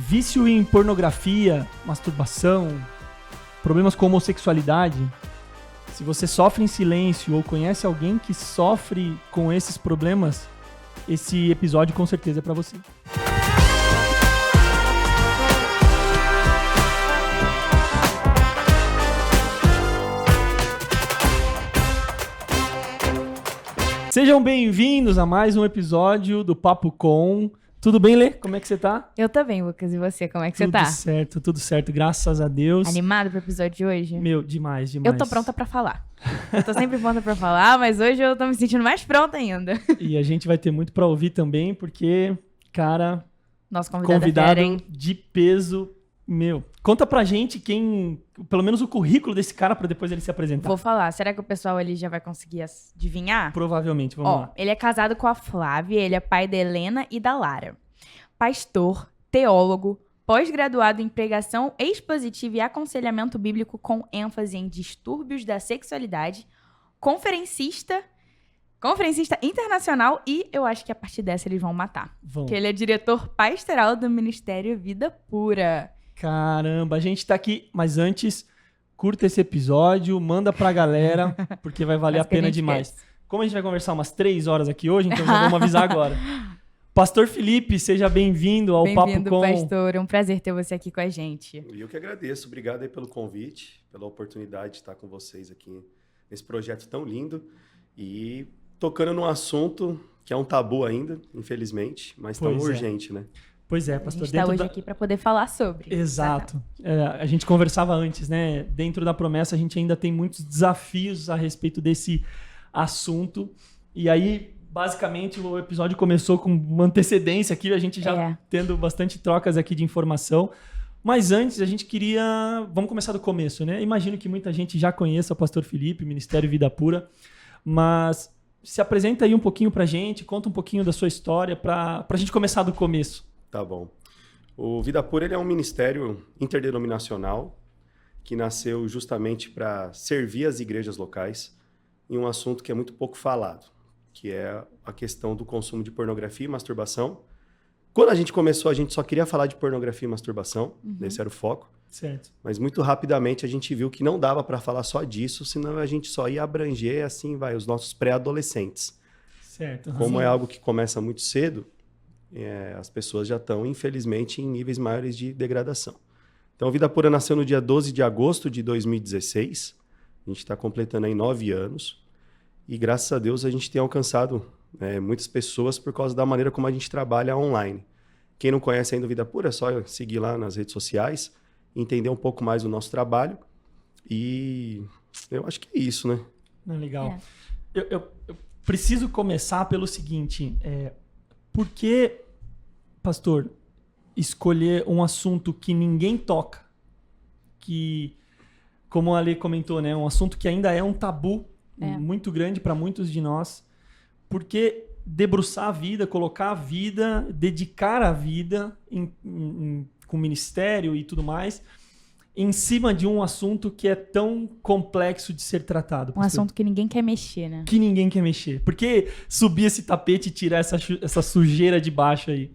Vício em pornografia, masturbação, problemas com homossexualidade. Se você sofre em silêncio ou conhece alguém que sofre com esses problemas, esse episódio com certeza é para você. Sejam bem-vindos a mais um episódio do Papo Com. Tudo bem, Lê? Como é que você tá? Eu tô bem, Lucas. E você? Como é que você tá? Tudo certo, graças a Deus. Animado pro episódio de hoje? Meu, demais. Eu tô pronta pra falar. Eu tô sempre pronta pra falar, mas hoje eu tô me sentindo mais pronta ainda. E a gente vai ter muito pra ouvir também, porque, cara... Nosso convidado fera, hein? De peso. Meu, conta pra gente pelo menos o currículo desse cara pra depois ele se apresentar. Vou falar. Será que o pessoal ali já vai conseguir adivinhar? Provavelmente, vamos lá. Ele é casado com a Flávia, ele é pai da Helena e da Lara. Pastor, teólogo, pós-graduado em pregação expositiva e aconselhamento bíblico com ênfase em distúrbios da sexualidade, conferencista internacional e eu acho que a partir dessa eles vão matar. Que ele é diretor pastoral do Ministério Vida Pura. Caramba, a gente tá aqui, mas antes, curta esse episódio, manda pra galera, porque vai valer a pena demais. Como a gente vai conversar umas 3 horas aqui hoje, então já vamos avisar agora. Pastor Felipe, seja bem-vindo ao Papo Com. Bem-vindo, pastor. É um prazer ter você aqui com a gente. E eu que agradeço. Obrigado aí pelo convite, pela oportunidade de estar com vocês aqui nesse projeto tão lindo e tocando num assunto que é um tabu ainda, infelizmente, mas tão urgente, né? Pois é, pastor. A gente está hoje aqui para poder falar sobre. Exato. A gente conversava antes, né? Dentro da promessa, a gente ainda tem muitos desafios a respeito desse assunto. E aí, basicamente, o episódio começou com uma antecedência aqui, a gente já tendo bastante trocas aqui de informação. Mas antes, a gente queria... Vamos começar do começo, né? Imagino que muita gente já conheça o pastor Felipe, Ministério Vida Pura, mas se apresenta aí um pouquinho pra gente, conta um pouquinho da sua história pra gente começar do começo. Tá bom. O Vida Pura ele é um ministério interdenominacional que nasceu justamente para servir as igrejas locais em um assunto que é muito pouco falado, que é a questão do consumo de pornografia e masturbação. Quando a gente começou, a gente só queria falar de pornografia e masturbação, esse era o foco. Certo. Mas muito rapidamente a gente viu que não dava para falar só disso, senão a gente só ia abranger os nossos pré-adolescentes. Certo. Como é algo que começa muito cedo, as pessoas já estão, infelizmente, em níveis maiores de degradação. Então, Vida Pura nasceu no dia 12 de agosto de 2016. A gente está completando aí 9 anos. E, graças a Deus, a gente tem alcançado muitas pessoas por causa da maneira como a gente trabalha online. Quem não conhece ainda o Vida Pura, é só seguir lá nas redes sociais, entender um pouco mais do nosso trabalho. E eu acho que é isso, né? Legal. Eu preciso começar pelo seguinte... Por que, pastor, escolher um assunto que ninguém toca, que, como a Lê comentou, né, um assunto que ainda é um tabu muito grande para muitos de nós? Por que debruçar a vida, colocar a vida, dedicar a vida com ministério e tudo mais, em cima de um assunto que é tão complexo de ser tratado? Um assunto que ninguém quer mexer, né? Que ninguém quer mexer. Por que subir esse tapete e tirar essa sujeira de baixo aí?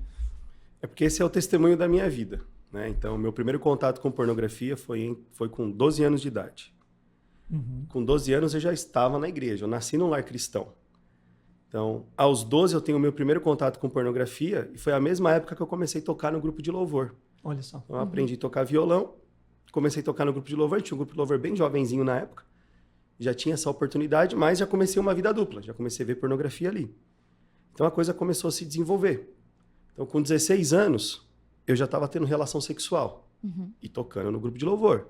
É porque esse é o testemunho da minha vida, né? Então, meu primeiro contato com pornografia foi com 12 anos de idade. Com 12 anos eu já estava na igreja, eu nasci num lar cristão. Então, aos 12 eu tenho o meu primeiro contato com pornografia e foi a mesma época que eu comecei a tocar no grupo de louvor. Olha só. Então, eu aprendi a tocar violão. Comecei a tocar no grupo de louvor, tinha um grupo de louvor bem jovenzinho na época, já tinha essa oportunidade, mas já comecei uma vida dupla, já comecei a ver pornografia ali. Então a coisa começou a se desenvolver. Então com 16 anos, eu já estava tendo relação sexual e tocando no grupo de louvor.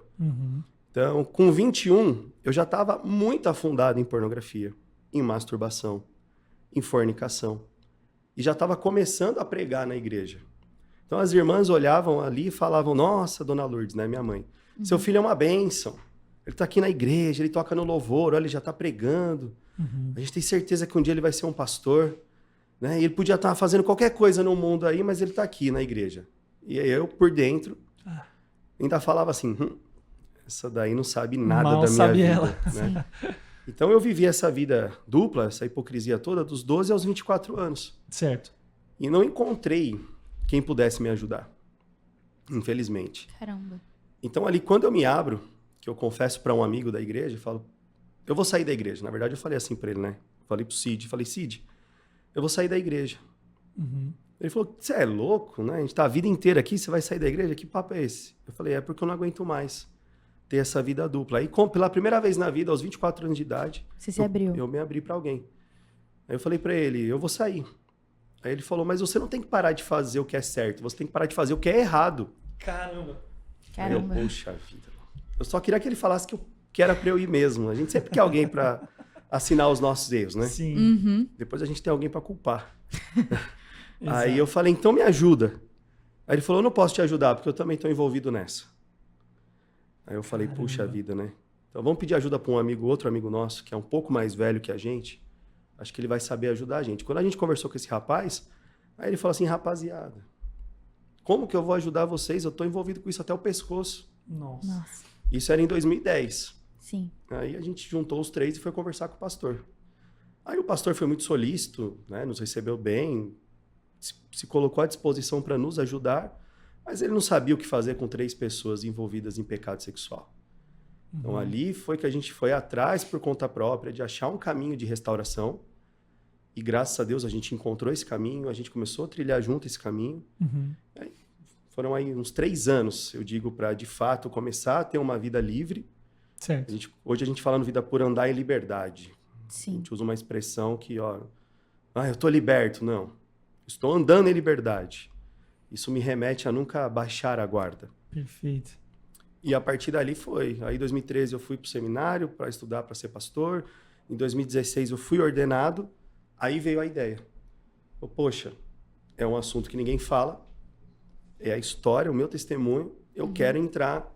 Então com 21, eu já estava muito afundado em pornografia, em masturbação, em fornicação. E já estava começando a pregar na igreja. Então as irmãs olhavam ali e falavam: nossa, dona Lourdes, né, minha mãe, seu filho é uma bênção. Ele está aqui na igreja, ele toca no louvor, olha, ele já está pregando. A gente tem certeza que um dia ele vai ser um pastor. Né? E ele podia estar fazendo qualquer coisa no mundo aí, mas ele está aqui na igreja. E eu, por dentro, ainda falava assim: essa daí não sabe nada mal da minha sabe vida. Ela. Né? Então eu vivi essa vida dupla, essa hipocrisia toda, dos 12 aos 24 anos. Certo. E não encontrei quem pudesse me ajudar. infelizmente. Caramba. Então ali, quando eu me abro, que eu confesso para um amigo da igreja, eu falo, eu vou sair da igreja. Na verdade, eu falei assim para ele, né? Falei pro Cid, Cid, eu vou sair da igreja. Uhum. Ele falou, você é louco, né? A gente tá a vida inteira aqui, você vai sair da igreja? Que papo é esse? Eu falei, é porque eu não aguento mais ter essa vida dupla. Aí, pela primeira vez na vida, aos 24 anos de idade, Você se abriu. eu me abri para alguém. Aí eu falei para ele, eu vou sair. Aí ele falou, mas você não tem que parar de fazer o que é certo, você tem que parar de fazer o que é errado. Caramba. Caramba. Aí eu, poxa vida. Eu só queria que ele falasse que era para eu ir mesmo. A gente sempre quer alguém para assinar os nossos erros, né? Sim. Uhum. Depois a gente tem alguém para culpar. Exato. Aí eu falei, então me ajuda. Aí ele falou, eu não posso te ajudar, porque eu também estou envolvido nessa. Aí eu falei, puxa vida, né? Então vamos pedir ajuda para outro amigo nosso, que é um pouco mais velho que a gente. Acho que ele vai saber ajudar a gente. Quando a gente conversou com esse rapaz, aí ele falou assim, rapaziada, como que eu vou ajudar vocês? Eu estou envolvido com isso até o pescoço. Nossa. Isso era em 2010. Sim. Aí a gente juntou os três e foi conversar com o pastor. Aí o pastor foi muito solícito, né? Nos recebeu bem, se colocou à disposição para nos ajudar, mas ele não sabia o que fazer com 3 pessoas envolvidas em pecado sexual. Então ali foi que a gente foi atrás por conta própria de achar um caminho de restauração e graças a Deus a gente encontrou esse caminho, a gente começou a trilhar junto esse caminho. Aí, foram aí uns 3 anos, eu digo, para de fato começar a ter uma vida livre. Certo. Hoje a gente fala no Vida Pura andar em liberdade. A Sim. gente usa uma expressão que, eu tô liberto. Não, estou andando em liberdade. Isso me remete a nunca baixar a guarda. Perfeito. E a partir dali foi. Aí em 2013 eu fui para o seminário para estudar para ser pastor. Em 2016 eu fui ordenado. Aí veio a ideia. Poxa, é um assunto que ninguém fala. É a história, o meu testemunho. Eu quero entrar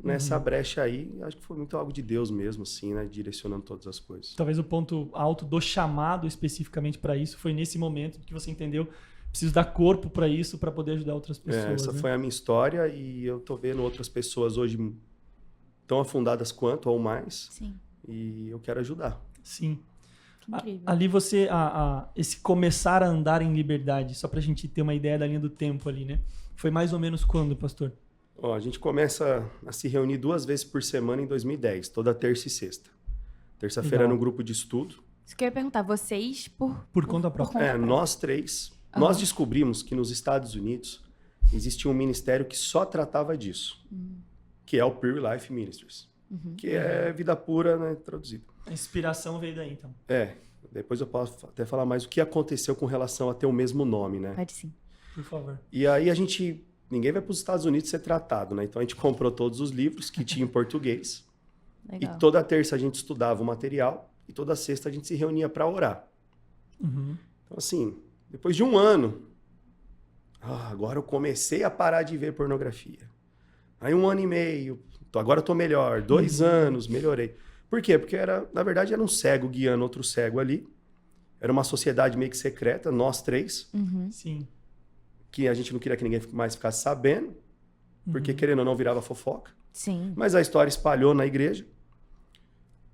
nessa brecha aí. Acho que foi muito algo de Deus mesmo, assim, né? Direcionando todas as coisas. Talvez o ponto alto do chamado especificamente para isso foi nesse momento que você entendeu, preciso dar corpo para isso para poder ajudar outras pessoas. Essa né? foi a minha história e eu tô vendo outras pessoas hoje tão afundadas quanto ou mais. Sim. E eu quero ajudar. Sim. Que incrível. Ali você, esse começar a andar em liberdade, só pra gente ter uma ideia da linha do tempo ali, né? Foi mais ou menos quando, pastor? A gente começa a se reunir 2 vezes por semana em 2010, toda terça e sexta. Terça-feira Legal. no grupo de estudo. Isso que eu ia perguntar, vocês Por conta própria. Nós 3. Nós descobrimos que nos Estados Unidos existia um ministério que só tratava disso, que é o Pure Life Ministries, que é vida pura, né, traduzido. A inspiração veio daí, então. Depois eu posso até falar mais o que aconteceu com relação a ter o mesmo nome, né? Pode sim. Por favor. E aí ninguém vai para os Estados Unidos ser tratado, né? Então a gente comprou todos os livros que tinha em português. Legal. E toda terça a gente estudava o material e toda sexta a gente se reunia para orar. Então assim, depois de 1 ano, agora eu comecei a parar de ver pornografia. Aí 1 ano e meio, agora eu tô melhor. 2 anos, melhorei. Por quê? Porque na verdade era um cego guiando outro cego ali. Era uma sociedade meio que secreta, nós 3. Sim. Que a gente não queria que ninguém mais ficasse sabendo, porque querendo ou não virava fofoca. Sim. Mas a história espalhou na igreja.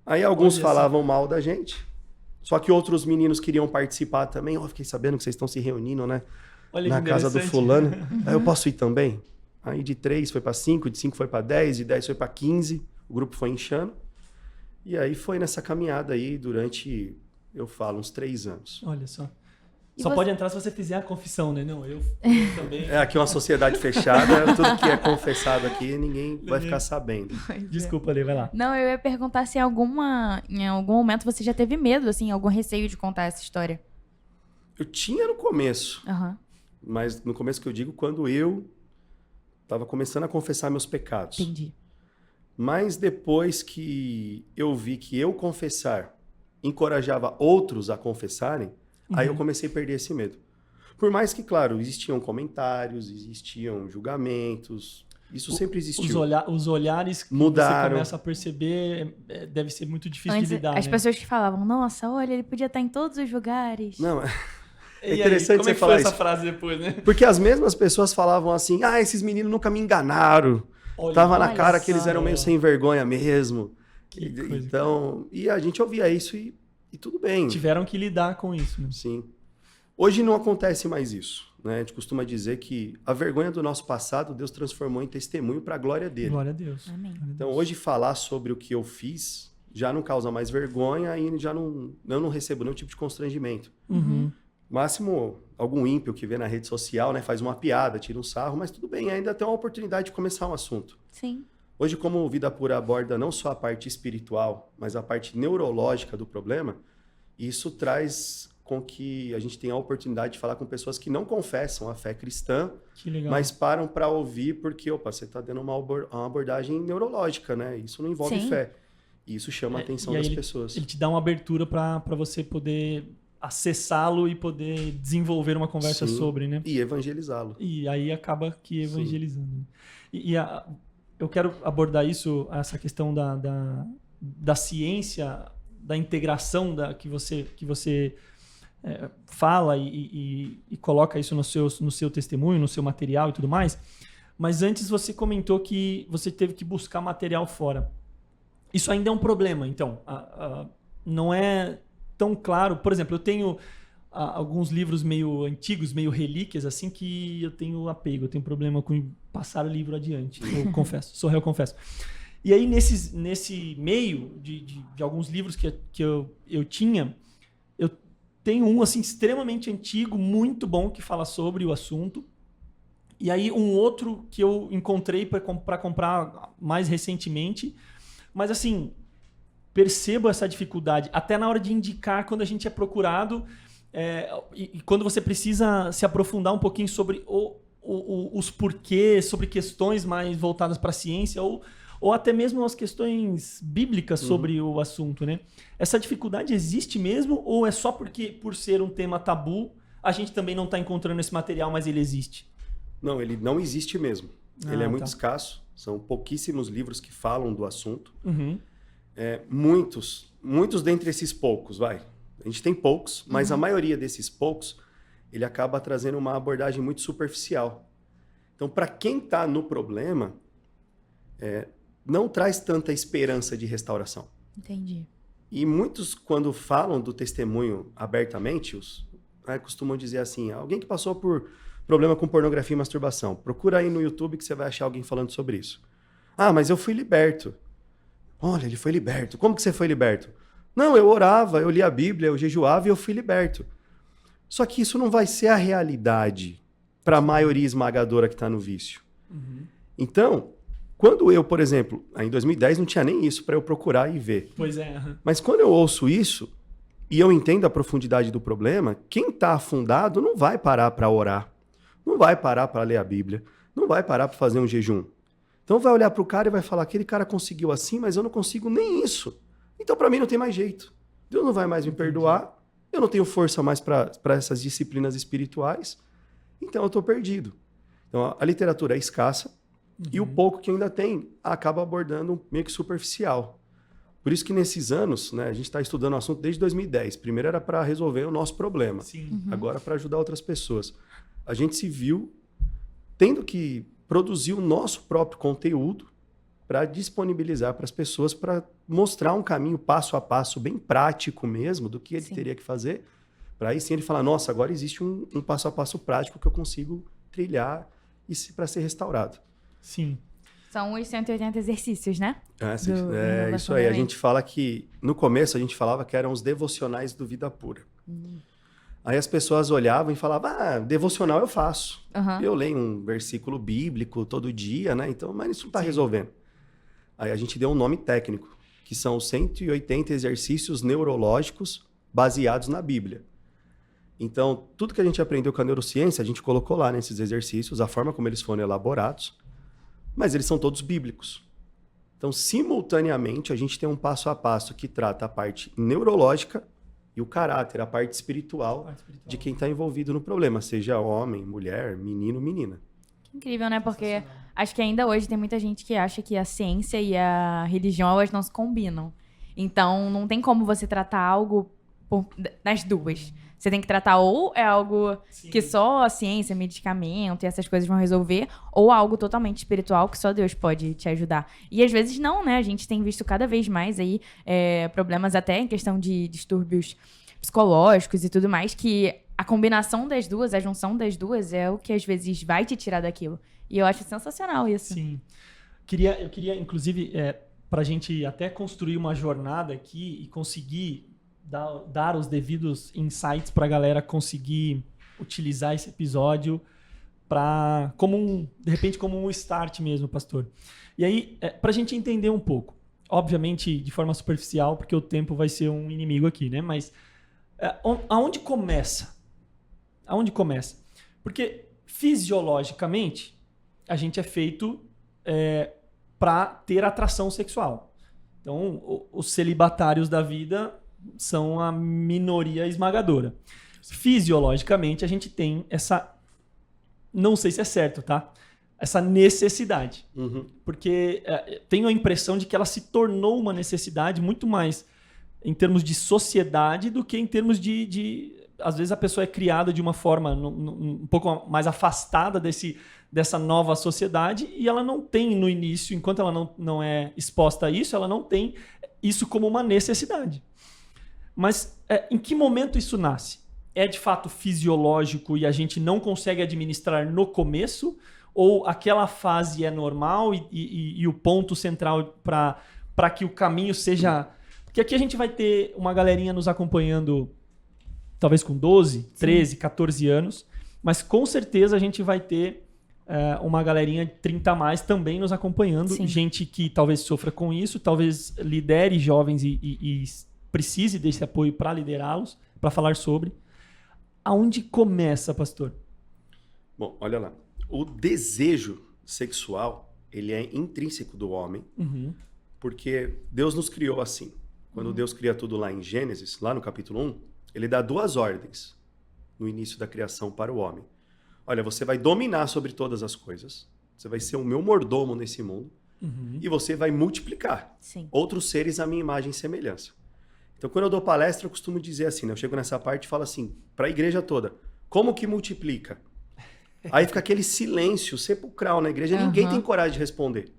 Aí alguns Olha falavam mal da gente, só que outros meninos queriam participar também. Fiquei sabendo que vocês estão se reunindo, né? Olha Na que casa do interessante. fulano. Aí eu posso ir também? Aí de 3 foi para 5, de 5 foi para 10, de 10 foi para 15. O grupo foi inchando. E aí foi nessa caminhada aí durante, eu falo, uns 3 anos. Olha só. E Só você- pode entrar se você fizer a confissão, né? Não, eu também. Aqui é uma sociedade fechada, tudo que é confessado aqui, ninguém vai ficar sabendo. Desculpa, Lê, vai lá. Não, eu ia perguntar se em algum momento você já teve medo, assim, algum receio de contar essa história. Eu tinha no começo, Aham. mas no começo que eu digo, quando eu estava começando a confessar meus pecados. Entendi. Mas depois que eu vi que eu confessar encorajava outros a confessarem, aí eu comecei a perder esse medo. Por mais que, claro, existiam comentários, existiam julgamentos, isso sempre existiu. Os olhares que Mudaram. você começa a perceber deve ser muito difícil Antes, de lidar, as né? pessoas que falavam, nossa, olha, ele podia estar em todos os lugares. Não, E é aí, interessante como é você que falar foi essa isso. frase depois, né? Porque as mesmas pessoas falavam assim, esses meninos nunca me enganaram. Tava na olha cara que eles só. eram meio sem vergonha mesmo. Que coisa. Então, e a gente ouvia isso e tudo bem. Tiveram que lidar com isso, né? Sim. Hoje não acontece mais isso. né? A gente costuma dizer que a vergonha do nosso passado, Deus transformou em testemunho para a glória dele. Glória a Deus. Amém. Então, hoje, falar sobre o que eu fiz já não causa mais vergonha e eu não recebo nenhum tipo de constrangimento. Uhum. Máximo, algum ímpio que vê na rede social, né, faz uma piada, tira um sarro, mas tudo bem, ainda tem uma oportunidade de começar um assunto. Sim. Hoje, como o Vida Pura aborda não só a parte espiritual, mas a parte neurológica do problema, isso traz com que a gente tenha a oportunidade de falar com pessoas que não confessam a fé cristã, Que legal. mas param para ouvir porque, você está dando uma abordagem neurológica, né? Isso não envolve Sim. fé. E isso chama a atenção e aí das pessoas. Ele te dá uma abertura para você poder acessá-lo e poder desenvolver uma conversa Sim. sobre, né? E evangelizá-lo. E aí acaba que evangelizando. Eu quero abordar essa questão da ciência, da integração que você fala e coloca isso no seu testemunho, no seu material e tudo mais. Mas antes você comentou que você teve que buscar material fora. Isso ainda é um problema, então. Não é tão claro. Por exemplo, eu tenho alguns livros meio antigos, meio relíquias, assim, que eu tenho apego, eu tenho problema com passar o livro adiante. Eu confesso, sou réu, confesso. E aí, nesse meio de alguns livros que eu tinha, eu tenho um assim, extremamente antigo, muito bom, que fala sobre o assunto. E aí, um outro que eu encontrei para comprar mais recentemente. Mas, assim, percebo essa dificuldade, até na hora de indicar, quando a gente é procurado, e quando você precisa se aprofundar um pouquinho sobre os porquês, sobre questões mais voltadas para a ciência, ou até mesmo as questões bíblicas sobre o assunto, né? Essa dificuldade existe mesmo, ou é só porque, por ser um tema tabu, a gente também não está encontrando esse material, mas ele existe? Não, ele não existe mesmo. Ele é muito escasso. São pouquíssimos livros que falam do assunto. Uhum. Muitos dentre esses poucos, A gente tem poucos, mas a maioria desses poucos, ele acaba trazendo uma abordagem muito superficial. Então, para quem está no problema, não traz tanta esperança de restauração. Entendi. E muitos, quando falam do testemunho abertamente, costumam dizer assim, alguém que passou por problema com pornografia e masturbação, procura aí no YouTube que você vai achar alguém falando sobre isso. Ah, mas eu fui liberto. Olha, ele foi liberto. Como que você foi liberto? Não, eu orava, eu lia a Bíblia, eu jejuava e eu fui liberto. Só que isso não vai ser a realidade para a maioria esmagadora que está no vício. Uhum. Então, quando eu, por exemplo, em 2010 não tinha nem isso para eu procurar e ver. Pois é. Mas quando eu ouço isso e eu entendo a profundidade do problema, quem está afundado não vai parar para orar, não vai parar para ler a Bíblia, não vai parar para fazer um jejum. Então vai olhar para o cara e vai falar, aquele cara conseguiu assim, mas eu não consigo nem isso. Então para mim não tem mais jeito. Deus não vai mais me perdoar, eu não tenho força mais para essas disciplinas espirituais, então eu estou perdido. Então a literatura é escassa e o pouco que ainda tem acaba abordando meio que superficial. Por isso que nesses anos, né, a gente está estudando o assunto desde 2010. Primeiro era para resolver o nosso problema, agora para ajudar outras pessoas. A gente se viu tendo que produzir o nosso próprio conteúdo para disponibilizar para as pessoas, para mostrar um caminho passo a passo, bem prático mesmo, do que ele teria que fazer, para aí sim ele falar, nossa, agora existe um passo a passo prático que eu consigo trilhar para ser restaurado. Sim. São os 180 exercícios, né? Isso aí. A gente fala que, no começo, a gente falava que eram os devocionais do Vida Pura. Aí as pessoas olhavam e falavam, devocional eu faço. Eu leio um versículo bíblico todo dia, né? Então, mas isso não está resolvendo. Aí a gente deu um nome técnico, que são 180 exercícios neurológicos baseados na Bíblia. Então, tudo que a gente aprendeu com a neurociência, a gente colocou lá nesses exercícios, a forma como eles foram elaborados, mas eles são todos bíblicos. Então, simultaneamente, a gente tem um passo a passo que trata a parte neurológica e o caráter, a parte espiritual de quem está envolvido no problema, seja homem, mulher, menino, menina. Que incrível, né? Porque acho que ainda hoje tem muita gente que acha que a ciência e a religião, elas não se combinam. Então, não tem como você tratar algo nas duas. Você tem que tratar ou é algo que só a ciência, medicamento e essas coisas vão resolver, ou algo totalmente espiritual que só Deus pode te ajudar. E às vezes não, né? A gente tem visto cada vez mais aí problemas até em questão de distúrbios psicológicos e tudo mais, que a combinação das duas, a junção das duas é o que às vezes vai te tirar daquilo. E eu acho sensacional isso. Sim. Eu queria inclusive, para a gente até construir uma jornada aqui e conseguir dar os devidos insights para a galera conseguir utilizar esse episódio de repente como um start mesmo, pastor. E aí, para a gente entender um pouco, obviamente de forma superficial, porque o tempo vai ser um inimigo aqui, né? Mas aonde começa? Aonde começa? Porque fisiologicamente a gente é feito para ter atração sexual. Então, os celibatários da vida são a minoria esmagadora. Fisiologicamente, a gente tem essa... Não sei se é certo, tá? Essa necessidade. Uhum. Porque tenho a impressão de que ela se tornou uma necessidade muito mais em termos de sociedade do que em termos de às vezes a pessoa é criada de uma forma um pouco mais afastada dessa nova sociedade e ela não tem no início, enquanto ela não é exposta a isso, ela não tem isso como uma necessidade. Mas em que momento isso nasce? É de fato fisiológico e a gente não consegue administrar no começo? Ou aquela fase é normal e o ponto central para que o caminho seja... Porque aqui a gente vai ter uma galerinha nos acompanhando talvez com 12, 13, 14 anos, mas com certeza a gente vai ter uma galerinha de 30 a mais também nos acompanhando. Sim. Gente que talvez sofra com isso, talvez lidere jovens e precise desse apoio para liderá-los, para falar sobre. Aonde começa, pastor? Bom, olha lá. O desejo sexual, ele é intrínseco do homem, porque Deus nos criou assim. Quando Deus cria tudo lá em Gênesis, lá no capítulo 1, ele dá 2 ordens no início da criação para o homem. Olha, você vai dominar sobre todas as coisas, você vai ser o meu mordomo nesse mundo, e você vai multiplicar outros seres à minha imagem e semelhança. Então, quando eu dou palestra, eu costumo dizer assim, né? Eu chego nessa parte e falo assim, para a igreja toda, como que multiplica? Aí fica aquele silêncio sepulcral na igreja, ninguém tem coragem de responder.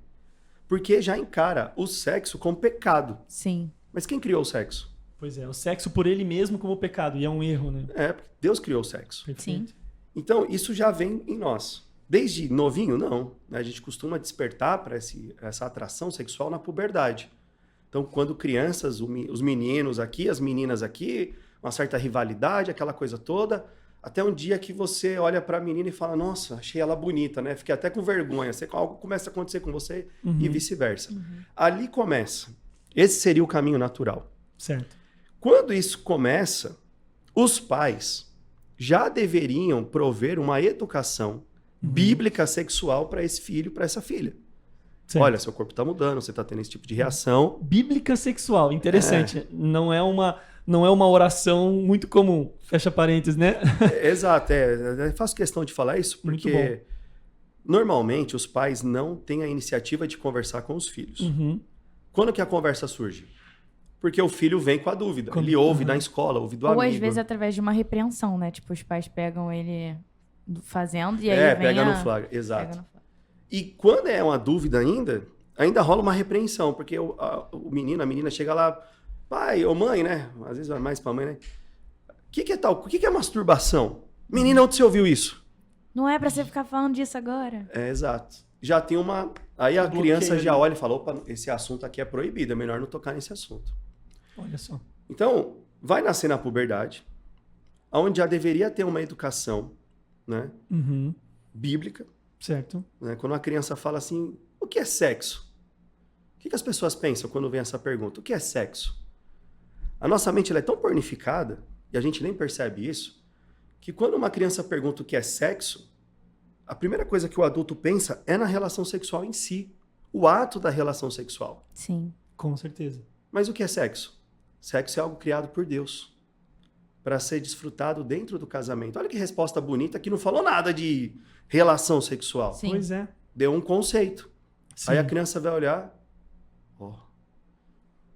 Porque já encara o sexo como pecado. Sim. Mas quem criou o sexo? Pois é, o sexo por ele mesmo como pecado, e é um erro, né? Porque Deus criou o sexo. Perfeito. Sim. Então, isso já vem em nós. Desde novinho, não. A gente costuma despertar para essa atração sexual na puberdade. Então, quando crianças, os meninos aqui, as meninas aqui, uma certa rivalidade, aquela coisa toda, até um dia que você olha para a menina e fala, nossa, achei ela bonita, né? Fiquei até com vergonha. Algo começa a acontecer com você e vice-versa. Ali começa. Esse seria o caminho natural. Certo. Quando isso começa, os pais já deveriam prover uma educação bíblica sexual para esse filho, para essa filha. Certo. Olha, seu corpo está mudando, você está tendo esse tipo de reação. Bíblica sexual, interessante. Não é uma oração muito comum, fecha parênteses, né? Exato, eu faço questão de falar isso porque normalmente os pais não têm a iniciativa de conversar com os filhos. Quando que a conversa surge? Porque o filho vem com a dúvida. Ele ouve na escola, ouve do amigo. Ou às vezes através de uma repreensão, né? Tipo, os pais pegam ele fazendo e aí vem pega no flagra, exato. E quando é uma dúvida ainda rola uma repreensão, porque o menino, a menina chega lá, pai ou mãe, né? Às vezes vai mais pra mãe, né? O que é tal? O que é masturbação? Menina, onde você ouviu isso? Não é pra você ficar falando disso agora. Exato. Já tem uma... Aí a criança já olha e fala, opa, esse assunto aqui é proibido, é melhor não tocar nesse assunto. Olha só. Então, vai nascer na puberdade, onde já deveria ter uma educação, né? Bíblica. Certo. Né? Quando uma criança fala assim, o que é sexo? O que as pessoas pensam quando vem essa pergunta? O que é sexo? A nossa mente ela é tão pornificada, e a gente nem percebe isso, que quando uma criança pergunta o que é sexo, a primeira coisa que o adulto pensa é na relação sexual em si. O ato da relação sexual. Sim. Com certeza. Mas o que é sexo? Sexo é algo criado por Deus para ser desfrutado dentro do casamento. Olha que resposta bonita, que não falou nada de relação sexual. Sim. Pois é. Deu um conceito. Sim. Aí a criança vai olhar,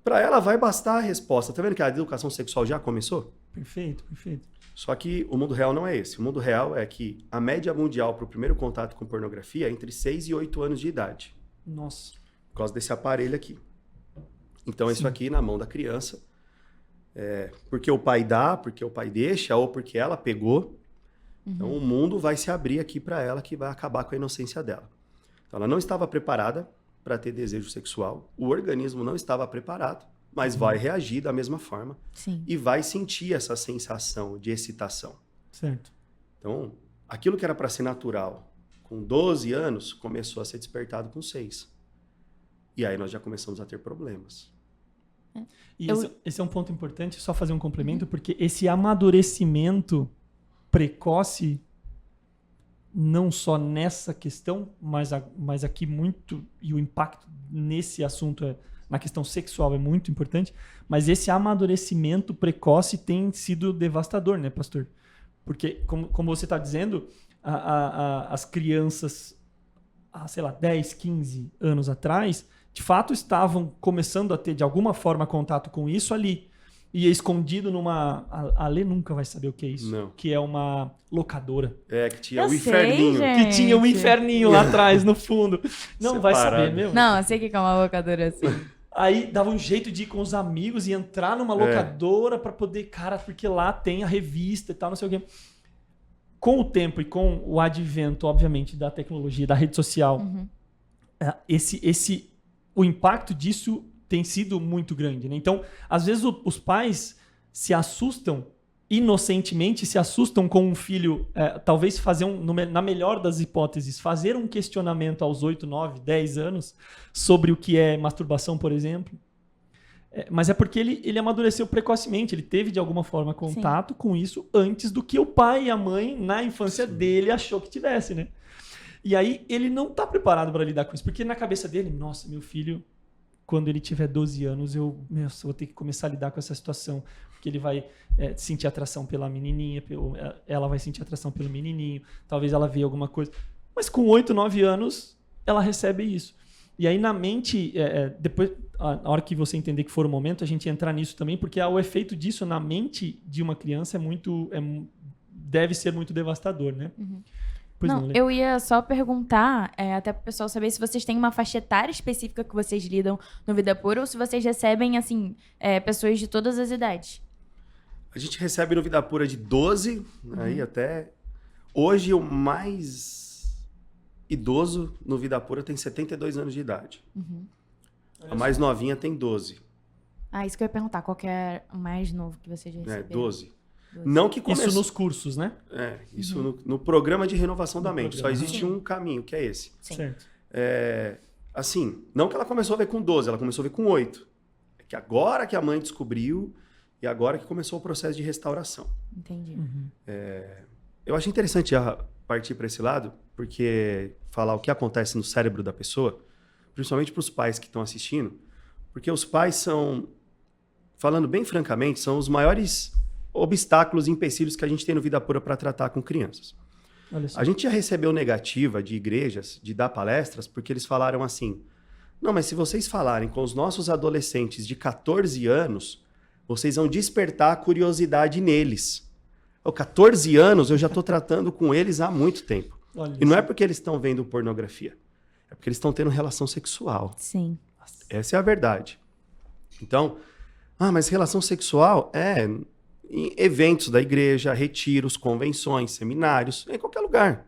para ela vai bastar a resposta. Tá vendo que a educação sexual já começou? Perfeito. Só que o mundo real não é esse. O mundo real é que a média mundial para o primeiro contato com pornografia é entre 6 e 8 anos de idade. Nossa. Por causa desse aparelho aqui. Então, isso aqui na mão da criança, porque o pai dá, porque o pai deixa, ou porque ela pegou. Então o mundo vai se abrir aqui para ela, que vai acabar com a inocência dela. Então ela não estava preparada para ter desejo sexual, o organismo não estava preparado, mas vai reagir da mesma forma. Sim. E vai sentir essa sensação de excitação. Certo. Então, aquilo que era para ser natural com 12 anos, começou a ser despertado com 6. E aí nós já começamos a ter problemas. E esse é um ponto importante, só fazer um complemento, porque esse amadurecimento precoce, não só nessa questão, mas aqui muito, e o impacto nesse assunto na questão sexual é muito importante, mas esse amadurecimento precoce tem sido devastador, né, pastor? Porque, como você está dizendo, as crianças, sei lá, 10, 15 anos atrás, de fato estavam começando a ter, de alguma forma, contato com isso ali. E escondido numa... A Lê nunca vai saber o que é isso. Não. Que é uma locadora. Que tinha Eu o sei, inferninho. gente. Que tinha um inferninho lá atrás, no fundo. Não vai Separado. saber, meu. Não, eu sei o que é uma locadora assim. Aí dava um jeito de ir com os amigos e entrar numa locadora pra poder... Cara, porque lá tem a revista e tal, não sei o quê. Com o tempo e com o advento, obviamente, da tecnologia, da rede social, o impacto disso tem sido muito grande, né? Então, às vezes os pais se assustam, inocentemente se assustam com um filho, talvez fazer na melhor das hipóteses, fazer um questionamento aos 8, 9, 10 anos sobre o que é masturbação, por exemplo. Mas é porque ele amadureceu precocemente, ele teve de alguma forma contato com isso antes do que o pai e a mãe, na infância dele, achou que tivesse, né? E aí ele não está preparado para lidar com isso, porque na cabeça dele, nossa, meu filho, quando ele tiver 12 anos, eu vou ter que começar a lidar com essa situação, porque ele vai sentir atração pela menininha, ela vai sentir atração pelo menininho, talvez ela veja alguma coisa. Mas com 8, 9 anos, ela recebe isso. E aí na mente, depois, na hora que você entender que for o momento, a gente entrar nisso também, porque o efeito disso na mente de uma criança deve ser muito devastador, né? Pois não, eu ia só perguntar, até pro pessoal saber se vocês têm uma faixa etária específica que vocês lidam no Vida Pura ou se vocês recebem, assim, pessoas de todas as idades. A gente recebe no Vida Pura de 12, aí até... Hoje, o mais idoso no Vida Pura tem 72 anos de idade. A mais novinha tem 12. Isso que eu ia perguntar, qual que é o mais novo que vocês já receberam? 12. Não que Isso nos cursos, né? Isso no programa de renovação da mente. Só existe um caminho, que é esse. Sim. Certo. Assim, não que ela começou a ver com 12, ela começou a ver com 8. É que agora que a mãe descobriu e agora que começou o processo de restauração. Entendi. Eu acho interessante já partir para esse lado, porque falar o que acontece no cérebro da pessoa, principalmente para os pais que estão assistindo, porque os pais são, falando bem francamente, são os maiores obstáculos e empecilhos que a gente tem no Vida Pura para tratar com crianças. Olha só. A gente já recebeu negativa de igrejas, de dar palestras, porque eles falaram assim, não, mas se vocês falarem com os nossos adolescentes de 14 anos, vocês vão despertar a curiosidade neles. 14 anos eu já estou tratando com eles há muito tempo. Olha E não é isso. porque eles estão vendo pornografia, é porque eles estão tendo relação sexual. Sim. Essa é a verdade. Então, mas relação sexual em eventos da igreja, retiros, convenções, seminários, em qualquer lugar.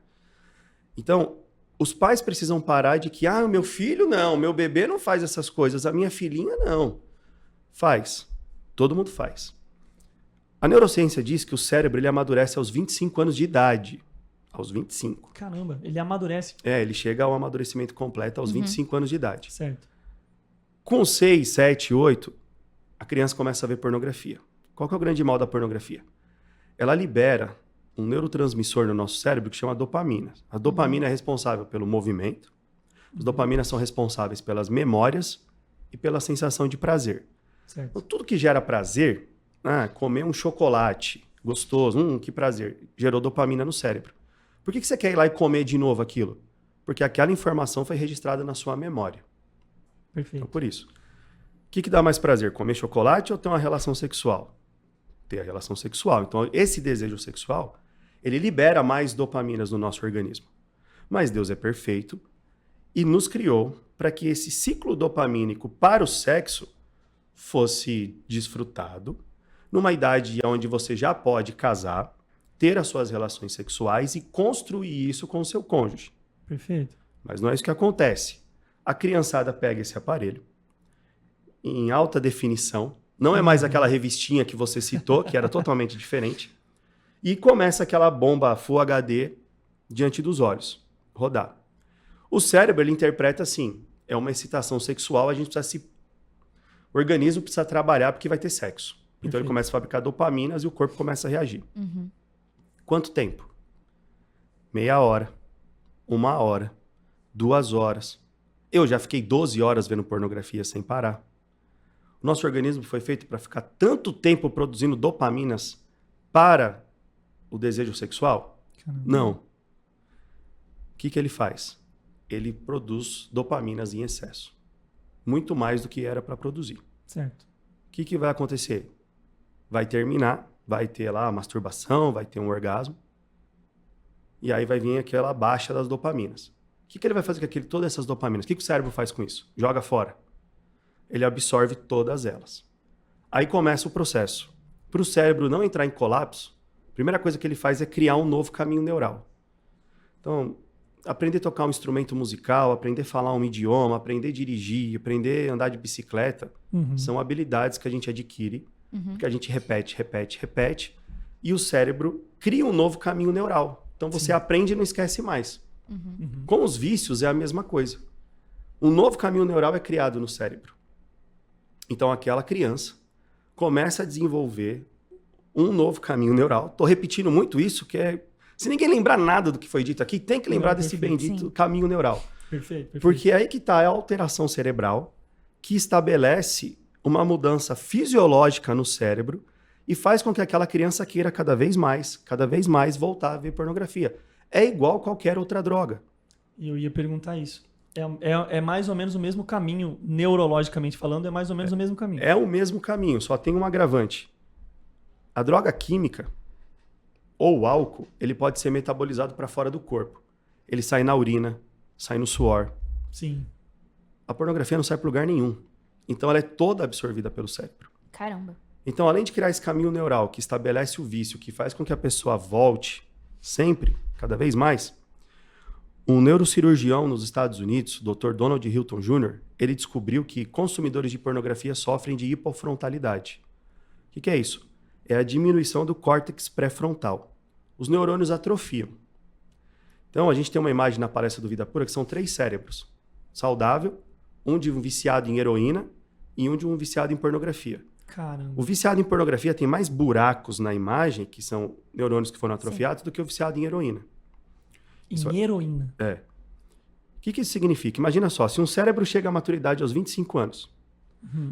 Então, os pais precisam parar de que, o meu filho não, meu bebê não faz essas coisas, a minha filhinha não. Faz. Todo mundo faz. A neurociência diz que o cérebro ele amadurece aos 25 anos de idade. Aos 25. Caramba, ele amadurece. Ele chega ao amadurecimento completo aos 25 anos de idade. Certo. Com 6, 7, 8, a criança começa a ver pornografia. Qual que é o grande mal da pornografia? Ela libera um neurotransmissor no nosso cérebro que chama dopamina. A dopamina é responsável pelo movimento. As dopaminas são responsáveis pelas memórias e pela sensação de prazer. Certo. Então, tudo que gera prazer, comer um chocolate gostoso, que prazer, gerou dopamina no cérebro. Por que você quer ir lá e comer de novo aquilo? Porque aquela informação foi registrada na sua memória. Perfeito. Então, por isso. O que dá mais prazer? Comer chocolate ou ter uma relação sexual? Ter a relação sexual. Então, esse desejo sexual, ele libera mais dopaminas no nosso organismo. Mas Deus é perfeito e nos criou para que esse ciclo dopamínico para o sexo fosse desfrutado, numa idade onde você já pode casar, ter as suas relações sexuais e construir isso com o seu cônjuge. Perfeito. Mas não é isso que acontece. A criançada pega esse aparelho em alta definição, não é mais aquela revistinha que você citou, que era totalmente diferente, e começa aquela bomba Full HD diante dos olhos, rodar. O cérebro, ele interpreta assim, é uma excitação sexual, a gente precisa o organismo precisa trabalhar porque vai ter sexo. Então Perfeito. ele começa a fabricar dopaminas e o corpo começa a reagir. Quanto tempo? Meia hora, 1 hora, 2 horas. Eu já fiquei 12 horas vendo pornografia sem parar. O nosso organismo foi feito para ficar tanto tempo produzindo dopaminas para o desejo sexual? Caramba. Não. O que ele faz? Ele produz dopaminas em excesso. Muito mais do que era para produzir. Certo. O que vai acontecer? Vai terminar, vai ter lá a masturbação, vai ter um orgasmo. E aí vai vir aquela baixa das dopaminas. O que ele vai fazer com todas essas dopaminas? O que o cérebro faz com isso? Joga fora. Ele absorve todas elas. Aí começa o processo. Para o cérebro não entrar em colapso, a primeira coisa que ele faz é criar um novo caminho neural. Então, aprender a tocar um instrumento musical, aprender a falar um idioma, aprender a dirigir, aprender a andar de bicicleta, são habilidades que a gente adquire, porque a gente repete, e o cérebro cria um novo caminho neural. Então você aprende e não esquece mais. Com os vícios é a mesma coisa. Um novo caminho neural é criado no cérebro. Então aquela criança começa a desenvolver um novo caminho neural. Estou repetindo muito isso, que é... Se ninguém lembrar nada do que foi dito aqui, tem que lembrar desse bendito caminho neural. Perfeito. Porque é aí que está a alteração cerebral que estabelece uma mudança fisiológica no cérebro e faz com que aquela criança queira cada vez mais voltar a ver pornografia. É igual qualquer outra droga. E eu ia perguntar isso. É mais ou menos o mesmo caminho, neurologicamente falando, é mais ou menos o mesmo caminho. É o mesmo caminho, só tem um agravante. A droga química, ou o álcool, ele pode ser metabolizado para fora do corpo. Ele sai na urina, sai no suor. Sim. A pornografia não sai para lugar nenhum. Então ela é toda absorvida pelo cérebro. Caramba. Então, além de criar esse caminho neural que estabelece o vício, que faz com que a pessoa volte sempre, cada vez mais, um neurocirurgião nos Estados Unidos, o Dr. Donald Hilton Jr., ele descobriu que consumidores de pornografia sofrem de hipofrontalidade. O que é isso? É a diminuição do córtex pré-frontal. Os neurônios atrofiam. Então, a gente tem uma imagem na palestra do Vida Pura que são 3 cérebros. Saudável, um de um viciado em heroína e um de um viciado em pornografia. Caramba. O viciado em pornografia tem mais buracos na imagem, que são neurônios que foram atrofiados, do que o viciado em heroína. Em heroína. É. O que isso significa? Imagina só, se um cérebro chega à maturidade aos 25 anos,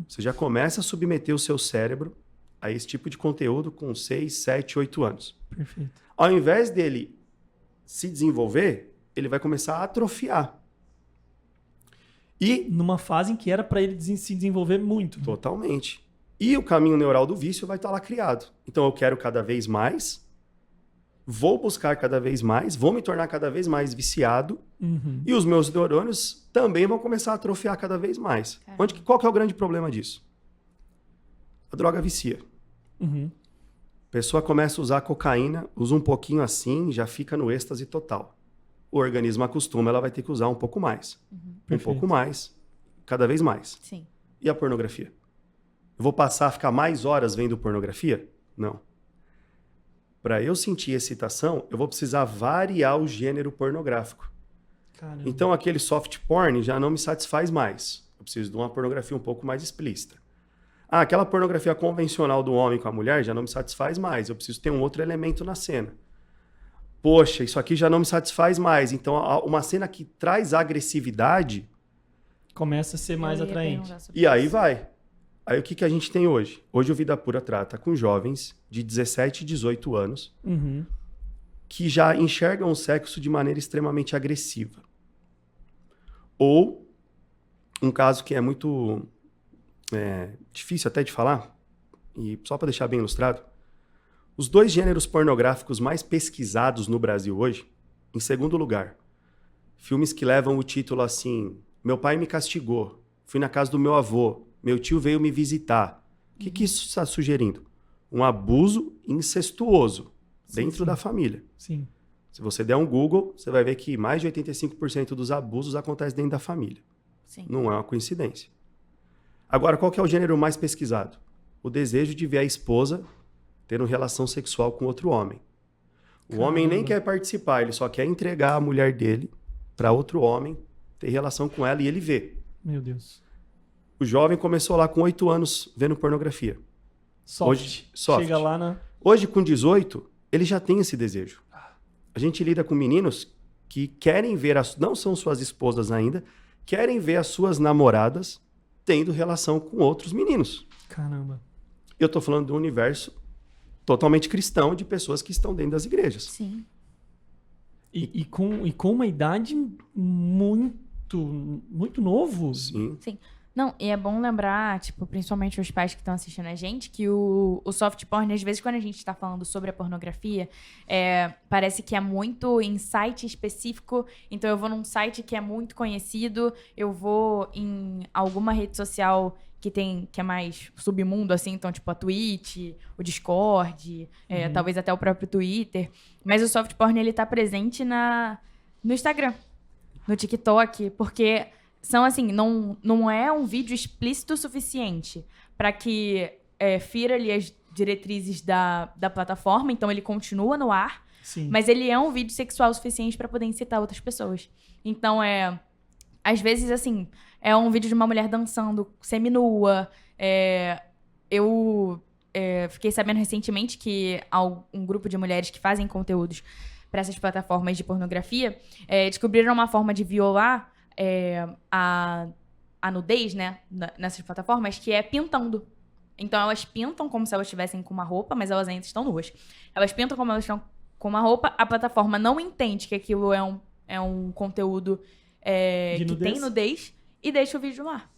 você já começa a submeter o seu cérebro a esse tipo de conteúdo com 6, 7, 8 anos. Perfeito. Ao invés dele se desenvolver, ele vai começar a atrofiar. E Numa fase em que era para ele se desenvolver muito. totalmente. E o caminho neural do vício vai estar lá criado. Então eu quero cada vez mais, vou buscar cada vez mais, vou me tornar cada vez mais viciado, e os meus neurônios também vão começar a atrofiar cada vez mais. Qual que é o grande problema disso? A droga vicia. A pessoa começa a usar cocaína, usa um pouquinho assim, já fica no êxtase total. O organismo acostuma, ela vai ter que usar um pouco mais. Um pouco mais, cada vez mais. Sim. E a pornografia? Eu vou passar a ficar mais horas vendo pornografia? Não. Para eu sentir excitação, eu vou precisar variar o gênero pornográfico. Caramba. Então aquele soft porn já não me satisfaz mais. Eu preciso de uma pornografia um pouco mais explícita. Aquela pornografia convencional do homem com a mulher já não me satisfaz mais. Eu preciso ter um outro elemento na cena. Poxa, isso aqui já não me satisfaz mais. Então uma cena que traz agressividade... Começa a ser mais atraente. E aí vai. Aí o que a gente tem hoje? Hoje o Vida Pura trata com jovens de 17 e 18 anos que já enxergam o sexo de maneira extremamente agressiva. Ou um caso que é muito difícil até de falar, e só para deixar bem ilustrado, os 2 gêneros pornográficos mais pesquisados no Brasil hoje, em segundo lugar, filmes que levam o título assim, Meu pai me castigou, fui na casa do meu avô, meu tio veio me visitar. O que isso está sugerindo? um abuso incestuoso dentro sim. da família. Sim. Se você der um Google, você vai ver que mais de 85% dos abusos acontecem dentro da família. Sim. Não é uma coincidência. Agora, qual que é o gênero mais pesquisado? O desejo de ver a esposa tendo relação sexual com outro homem. O homem nem quer participar, ele só quer entregar a mulher dele para outro homem ter relação com ela e ele vê. Meu Deus. O jovem começou lá com 8 anos vendo pornografia. Soft. Hoje, soft. Chega lá na... Hoje, com 18, ele já tem esse desejo. A gente lida com meninos que querem ver, não são suas esposas ainda, querem ver as suas namoradas tendo relação com outros meninos. Caramba. Eu estou falando de um universo totalmente cristão de pessoas que estão dentro das igrejas. Sim. E com uma idade muito novo. Sim. Não, e é bom lembrar, tipo, principalmente os pais que estão assistindo a gente, que o soft porn, às vezes, quando a gente tá falando sobre a pornografia, parece que é muito em site específico. Então, eu vou num site que é muito conhecido, eu vou em alguma rede social que é mais submundo, assim, então, tipo, a Twitch, o Discord, talvez até o próprio Twitter. Mas o soft porn, ele tá presente no Instagram, no TikTok, porque... São assim, não é um vídeo explícito o suficiente para que fira ali as diretrizes da plataforma, então ele continua no ar, Sim. mas ele é um vídeo sexual o suficiente para poder incitar outras pessoas. Então, às vezes, assim, é um vídeo de uma mulher dançando seminua. Eu fiquei sabendo recentemente que um grupo de mulheres que fazem conteúdos para essas plataformas de pornografia descobriram uma forma de violar a nudez, né, nessas plataformas, que é pintando. Então, elas pintam como se elas estivessem com uma roupa, mas elas ainda estão nuas. Elas pintam como elas estão com uma roupa, a plataforma não entende que aquilo é um conteúdo que tem nudez e deixa o vídeo lá.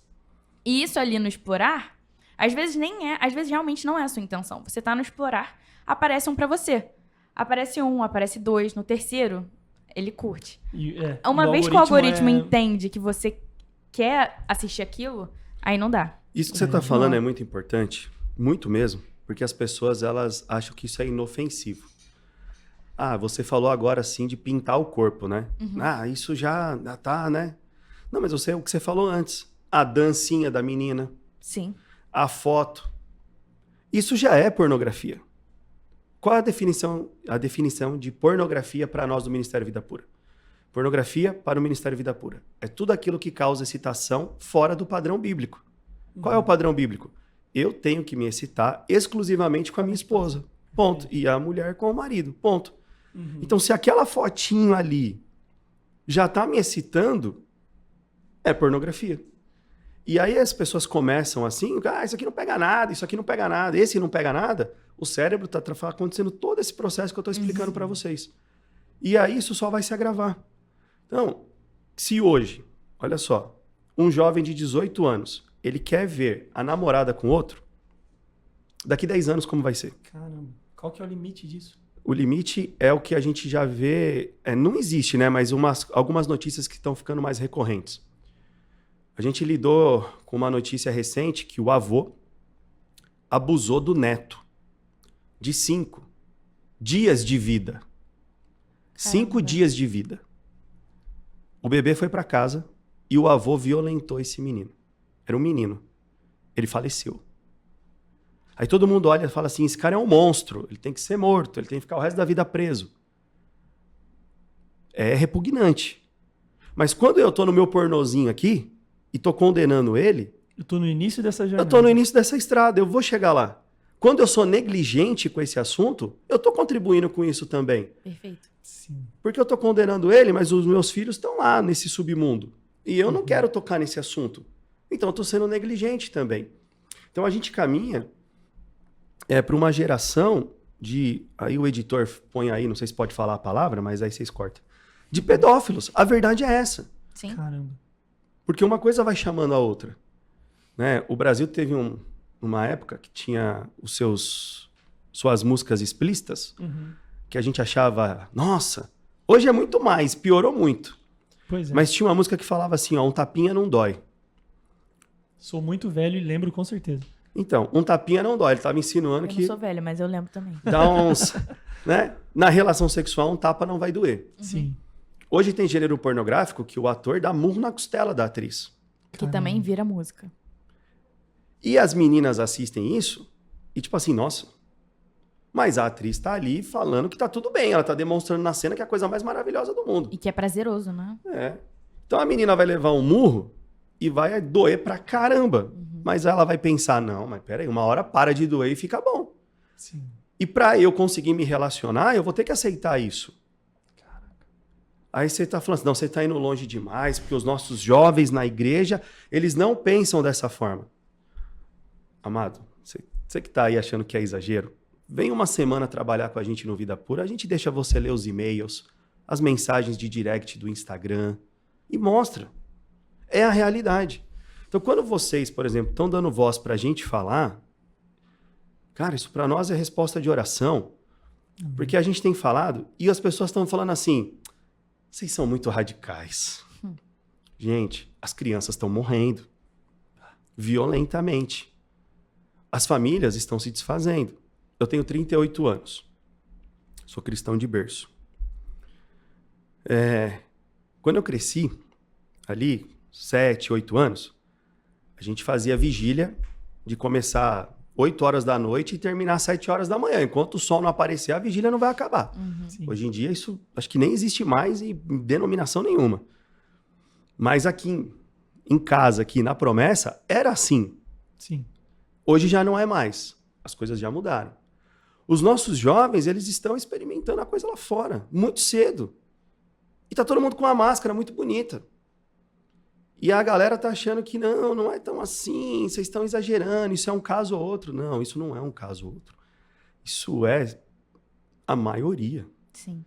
E isso ali no explorar, às vezes às vezes realmente não é a sua intenção. Você tá no explorar, aparece um pra você. Aparece um, aparece dois, no terceiro... Ele curte. Uma vez que o algoritmo entende que você quer assistir aquilo, aí não dá. Isso que você está falando é muito importante, muito mesmo, porque as pessoas elas acham que isso é inofensivo. Ah, você falou agora assim de pintar o corpo, né? Ah, isso já tá, né? Não, mas eu sei o que você falou antes. A dancinha da menina. Sim. A foto. Isso já é pornografia. Qual é a definição de pornografia para nós do Ministério Vida Pura? Pornografia para o Ministério Vida Pura é tudo aquilo que causa excitação fora do padrão bíblico. Qual é o padrão bíblico? Eu tenho que me excitar exclusivamente com a minha esposa. Ponto. E a mulher com o marido. Ponto. Então, se aquela fotinho ali já está me excitando, é pornografia. E aí as pessoas começam assim, isso aqui não pega nada, isso aqui não pega nada, esse não pega nada. O cérebro está acontecendo todo esse processo que eu estou explicando para vocês. E aí isso só vai se agravar. Então, se hoje, olha só, um jovem de 18 anos, ele quer ver a namorada com outro, daqui 10 anos como vai ser? Caramba, qual que é o limite disso? O limite é o que a gente já vê, não existe, né? Mas algumas notícias que estão ficando mais recorrentes. A gente lidou com uma notícia recente que o avô abusou do neto. De 5 dias de vida. 5 dias de vida. O bebê foi para casa e o avô violentou esse menino. Era um menino. Ele faleceu. Aí todo mundo olha e fala assim, esse cara é um monstro, ele tem que ser morto, ele tem que ficar o resto da vida preso. É repugnante. Mas quando eu tô no meu pornozinho aqui e tô condenando ele... Eu tô no início dessa jornada. Eu tô no início dessa estrada, eu vou chegar lá. Quando eu sou negligente com esse assunto, eu estou contribuindo com isso também. Perfeito. Sim. Porque eu estou condenando ele, mas os meus filhos estão lá nesse submundo. E eu não quero tocar nesse assunto. Então eu estou sendo negligente também. Então a gente caminha para uma geração de... Aí o editor põe aí, não sei se pode falar a palavra, mas aí vocês cortam. De pedófilos. A verdade é essa. Sim. Caramba. Porque uma coisa vai chamando a outra. Né? O Brasil teve uma época que tinha suas músicas explícitas, que a gente achava, nossa, hoje é muito mais, piorou muito. Pois é. Mas tinha uma música que falava assim, um tapinha não dói. Sou muito velho e lembro com certeza. Então, um tapinha não dói. Ele estava insinuando Eu que não sou velha, mas eu lembro também. dá uns... né? Na relação sexual, um tapa não vai doer. Sim. Hoje tem gênero pornográfico que o ator dá murro na costela da atriz. Que também vira música. E as meninas assistem isso e tipo assim, nossa, mas a atriz tá ali falando que tá tudo bem, ela tá demonstrando na cena que é a coisa mais maravilhosa do mundo. E que é prazeroso, né? É. Então a menina vai levar um murro e vai doer pra caramba. Mas ela vai pensar, não, mas peraí, uma hora para de doer e fica bom. Sim. E pra eu conseguir me relacionar, eu vou ter que aceitar isso. Aí você tá falando assim, não, você tá indo longe demais, porque os nossos jovens na igreja, eles não pensam dessa forma. Amado, você que tá aí achando que é exagero, vem uma semana trabalhar com a gente no Vida Pura, a gente deixa você ler os e-mails, as mensagens de direct do Instagram e mostra. É a realidade. Então, quando vocês, por exemplo, estão dando voz pra gente falar, cara, isso pra nós é resposta de oração, porque a gente tem falado e as pessoas estão falando assim, vocês são muito radicais. Gente, as crianças estão morrendo violentamente. As famílias estão se desfazendo. Eu tenho 38 anos. Sou cristão de berço. Quando eu cresci, ali, 7, 8 anos, a gente fazia vigília de começar 8 horas da noite e terminar às 7 horas da manhã. Enquanto o sol não aparecer, a vigília não vai acabar. Sim. Hoje em dia, isso acho que nem existe mais em denominação nenhuma. Mas aqui em casa, aqui na Promessa, era assim. Sim. Hoje já não é mais. As coisas já mudaram. Os nossos jovens, eles estão experimentando a coisa lá fora, muito cedo. E tá todo mundo com uma máscara muito bonita. E a galera tá achando que não é tão assim, vocês estão exagerando, isso é um caso ou outro. Não, isso não é um caso ou outro. Isso é a maioria. Sim.